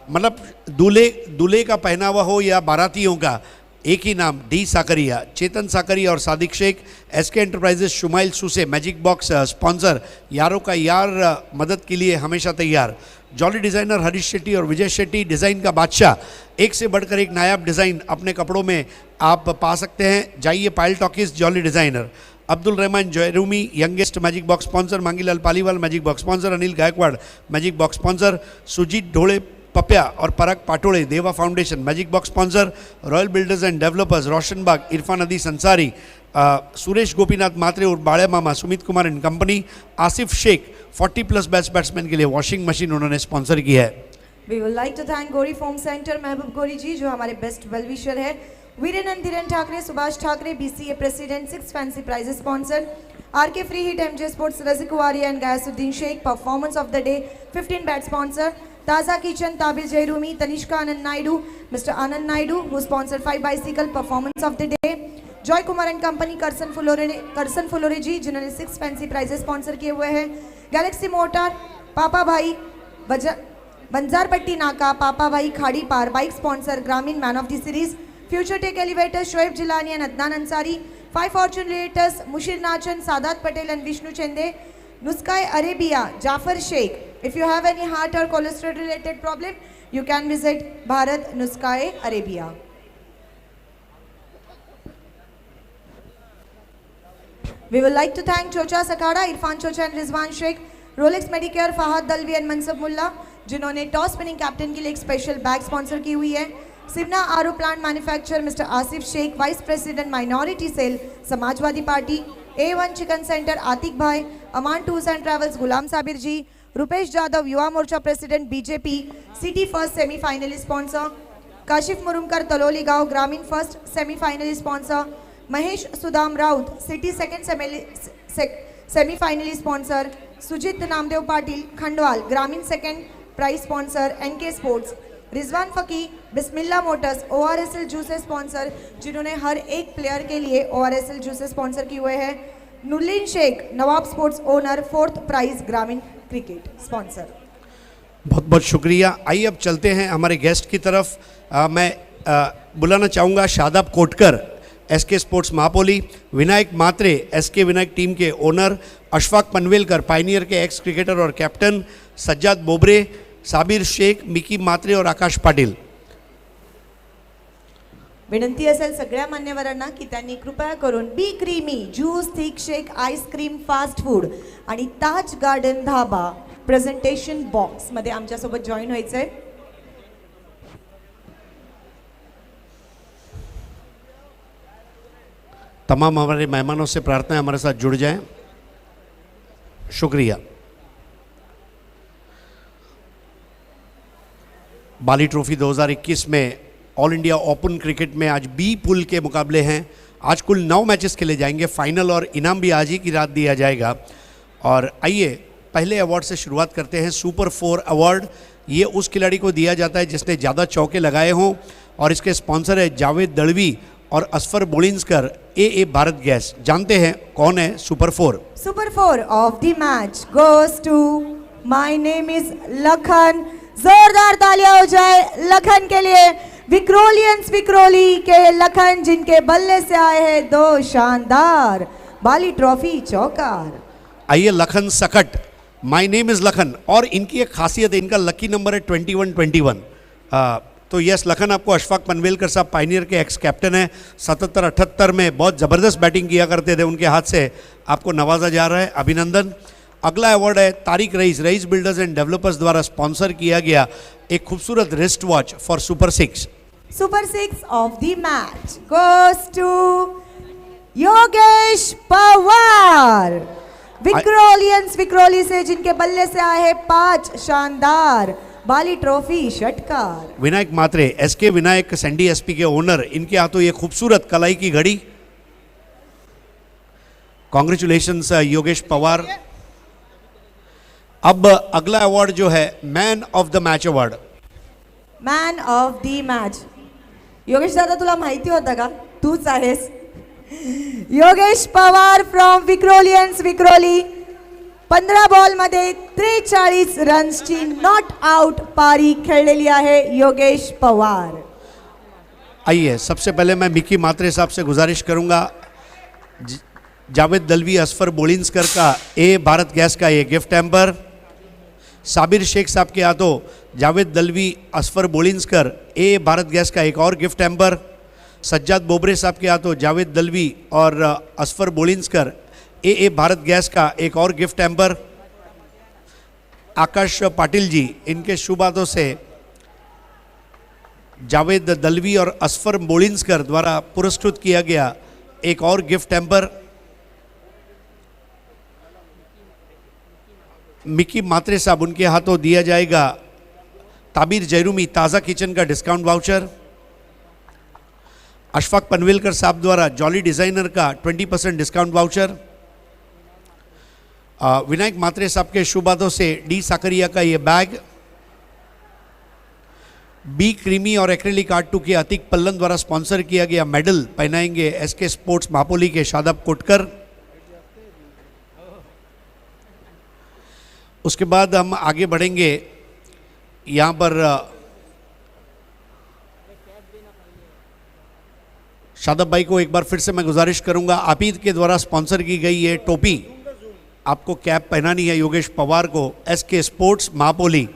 मतलब दूल्हे का पहनावा हो या बारातियों का, एक ही नाम D साकरिया, चेतन साकरिया और Sadiq Shaikh, SK enterprises Shumail Suse magic box sponsor, यारों का यार मदद के लिए हमेशा तैयार, जॉली डिज़ाइनर हरीश शेट्टी और विजय शेट्टी, डिज़ाइन का बादशाह, एक से बढ़कर एक नायाब डिज़ाइन अपने कपड़ों में आप पा सकते हैं, जाइए Payal talkies jolly designer. Abdul Rahman Jayrumi youngest magic box sponsor, Mangilal Paliwal magic box sponsor, Anil Gaikwad magic box sponsor, Sujit Dhole Papya और Parag Patode Deva foundation magic box sponsor, royal builders and developers Roshanbagh Irfan Adi Sansari, Suresh Gopinath Mhatre और बाड़े मामा Sumit Kumar and company, Asif Shaikh 40+ best batsman के लिए वॉशिंग मशीन उन्होंने स्पॉन्सर की है। We would like to thank Gori Foam Center, महबूब गोरी जी जो हमारे बेस्ट वेल विशर है, Viren and Dhiren Thackeray, Subhash Thackeray BCA president, 6 fancy prizes sponsor, RK free hit MJ sports Razi Kuwaria and Gayasuddin Shaikh, performance of the day 15 bat sponsor, Taza kitchen Tabir Jayrumi, Tanishka Anand Naidu, mister Anand Naidu who sponsor 5 bicycle, performance of the day Joy Kumar and company, Karsan Phulore ji जिन्होंने 6 fancy prizes sponsor किए हुए हैं, Galaxy motor, पापा भाई बंजारपट्टी नाका, पापा भाई खाड़ी पार बाइक स्पॉन्सर, ग्रामीण man of the series, future tech elevator Shoaib Jilani and Adnan Ansari, 5 fortune realtors Mushir Nachan, Sadat Patel and Vishnu Chande, Nuskhe Arabia Jafar Shaikh. If you have any heart और cholesterol related problem you can visit Bharat Nuskhe Arabia. We would like to thank Chocha Sakada, Irfan Chocha and Rizwan Sheikh, Rolex Medicare, Fahad Dalvi and Mansab Mullah जिन्होंने toss spinning captain के लिए एक special bag sponsor की हुई है, Sivana RO plant manufacturer mister Asif Shaikh, vice president minority cell Samajwadi Party, A1 chicken centre Atiq भाई, Aman tours and travels Ghulam Sabir ji, Rupesh Jadhav युवा मोर्चा president BJP, city first semifinalist sponsor, Kashif Murumkar Taloli गांव ग्रामीण first semifinalist sponsor, Mahesh Sudam Raut city second semifinalist sponsor, Sujit Namdev Patil Khandwal ग्रामीण second prize sponsor, NK sports, Rizwan Faki Bismillah motors ORSL juices sponsor जिन्होंने हर एक player के लिए ORSL जूसेस स्पॉन्सर किए हुए हैं, नुलिन शेख नवाब स्पोर्ट्स ओनर 4th प्राइज ग्रामीण क्रिकेट स्पॉन्सर। बहुत बहुत शुक्रिया। आइए अब चलते हैं हमारे गेस्ट की तरफ। मैं बुलाना चाहूँगा शादाब कोटकर SK स्पोर्ट्स महापोली, विनायक मात्रे SK विनायक टीम के ओनर, अशफाक पनवेलकर पायनियर के एक्स क्रिकेटर और कैप्टन, सज्जाद बोबरे, साबिर शेख, मिकी मात्रे और आकाश पाटील। विनंती असेल सगळ्या मान्यवरांना की त्यांनी कृपया करून be creamy juice, thick shake, ice cream, fast food आणि Taj garden dhaba presentation box मध्ये आमच्यासोबत जॉईन व्हायचंय। तमाम हमारे मेहमानों से प्रार्थना है हमारे साथ जुड़ जाएं। शुक्रिया। बाली ट्रॉफी 2021 में ऑल इंडिया ओपन क्रिकेट में आज बी पुल के मुकाबले हैं। आज कुल 9 मैचेस खेले जाएंगे, फाइनल और इनाम भी आज ही की रात दिया जाएगा। और आइए पहले अवार्ड से शुरुआत करते हैं। सुपर 4 अवार्ड ये उस खिलाड़ी को दिया जाता है जिसने ज़्यादा चौके लगाए हों और इसके स्पॉन्सर है जावेद दड़वी और असफर बोलिंसकर, AA भारत गैस। जानते हैं कौन है super 4? Super 4 of the match goes to my name is Lakhan जोरदार तालियां हो जाए लखन के लिए। विक्रोलियंस विक्रोली के लखन जिनके बल्ले से आए हैं 2 शानदार बाली ट्रॉफी चौकार। आइए लखन सकट, माय नेम इज़ लखन, और इनकी एक खासियत है, इनका लकी नंबर है 21-21। तो यस लखन आपको अशफाक पनवेलकर साहब पायनियर के एक्स कैप्टन हैं, 77-78 में बहुत ज़बरदस्त बैटिंग किया करते थे, उनके हाथ से आपको नवाजा जा रहा है, अभिनंदन। अगला अवार्ड है Tariq Rais, Rais builders and developers द्वारा स्पॉन्सर किया गया एक खूबसूरत wrist watch for super 6। Super 6 of the match goes to Yogesh Pawar, Vikrolians Vikhroli से, जिनके बल्ले से आए हैं 5 शानदार बाली ट्रॉफी षटकार। Vinayak Mhatre, SK Vinayak Sandy SP के ओनर, इनके हाथों ये खूबसूरत कलाई की घड़ी। कॉन्ग्रेचुलेशंस योगेश पवार। अब अगला अवार्ड जो है man of the match award. Man of the match, Yogesh दादा तुला माहिती होतं का तूच आहेस? योगेश पवार फ्रॉम विक्रोलियंस विक्रोली, 15 बॉलमध्ये 43 रन्सची नॉट आउट पारी खेळलेली आहे योगेश पवार। आइए सबसे पहले मैं मिकी मात्रे साहब से गुजारिश करूंगा, जावेद दलवी असफर बोलिंसकर का ए भारत गैस का ये गिफ्ट हैम्पर, साबिर शेख साहब के हाथों जावेद दलवी असफर बोलिंसकर ए भारत गैस का एक और गिफ्ट हैम्पर, सज्जाद बोबरे साहब के हाथों जावेद दलवी और असफर बोलिंसकर ए भारत गैस का एक और गिफ्ट हैम्पर, आकाश पाटिल जी इनके शुभ हाथों से जावेद दलवी और असफर बोलिंसकर द्वारा पुरस्कृत किया गया एक और गिफ्ट हैम्पर, मिकी मात्रे साहब उनके हाथों दिया जाएगा ताबिर जैरूमी ताज़ा किचन का डिस्काउंट वाउचर, अशफाक पनवेलकर साहब द्वारा जॉली डिज़ाइनर का 20% डिस्काउंट वाउचर, विनायक मात्रे साहब के शुभ हाथों से डी साकरिया का ये बैग, बी क्रीमी और एक्रेलिक आर्ट 2 के अतिक पल्लन द्वारा स्पॉन्सर किया गया मेडल पहनाएंगे एसके स्पोर्ट्स मापोली के शादाब कोटकर। उसके बाद हम आगे बढ़ेंगे, यहाँ पर शादाब भाई को एक बार फिर से मैं गुजारिश करूंगा, आपिद के द्वारा स्पॉन्सर की गई ये टोपी आपको कैप पहनानी है योगेश पवार को, एसके स्पोर्ट्स महापोली।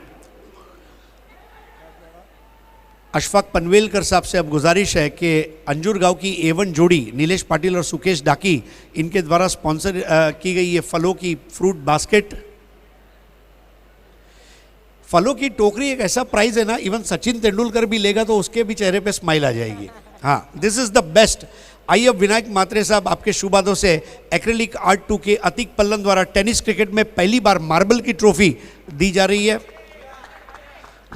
अशफाक पनवेलकर साहब से अब गुजारिश है कि अंजुर गांव की A1 जोड़ी नीलेश पाटिल और सुकेश डाकी इनके द्वारा स्पॉन्सर की गई ये फलों की फ्रूट बास्केट, फलों की टोकरी एक ऐसा प्राइज है ना, इवन सचिन तेंदुलकर भी लेगा तो उसके भी चेहरे पे स्माइल आ जाएगी। हाँ, दिस इज द बेस्ट। आइए अब विनायक मात्रे साहब आपके शुभ हाथों से एक्रेलिक आर्ट 2 के अतिक पल्लन द्वारा टेनिस क्रिकेट में पहली बार मार्बल की ट्रॉफी दी जा रही है।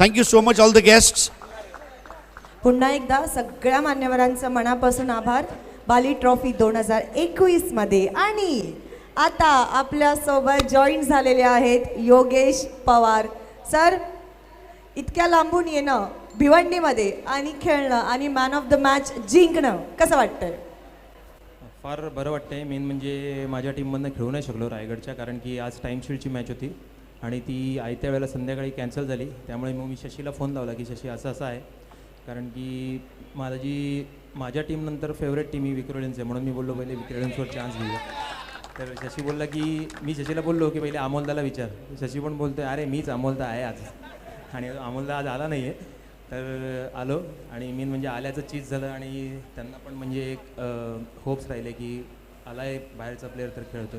Thank you so much all the guests. पुन्हा एकदा सगळ्या मान्यवरांचं मनापासून आभार। बाली ट्रॉफी 2021 मध्ये आणि आता आपल्या सोबत जॉईन झालेले आहेत योगेश पवार सर। इतक्या लांबून येणं भिवंडीमध्ये आणि खेळणं आणि मॅन ऑफ द मॅच जिंकणं कसं वाटतंय? फार बरं वाटतंय। मेन म्हणजे माझ्या टीममधनं खेळू नाही शकलो रायगडच्या, कारण की आज टाईमशीटची मॅच होती आणि ती आयत्या वेळेला संध्याकाळी कॅन्सल झाली। त्यामुळे मग मी शशीला फोन लावला की शशी असं असं आहे, कारण की माझ्या टीमनंतर फेवरेट टीम ही विक्रोलियन्स आहे, म्हणून मी बोललो पहिले विक्रोलियन्सवर चान्स घेऊया। तर शशी बोलला की मी शशीला बोललो की पहिले अमोलदाला विचार। शशी पण बोलतो अरे मीच अमोलदा आहे आज, आणि अमोलदा आज आला नाही आहे। तर आलो आणि मेन म्हणजे आल्याचं चीज झालं आणि त्यांना पण म्हणजे एक होप्स राहिले की आलाय बाहेरचा प्लेअर तर खेळतो।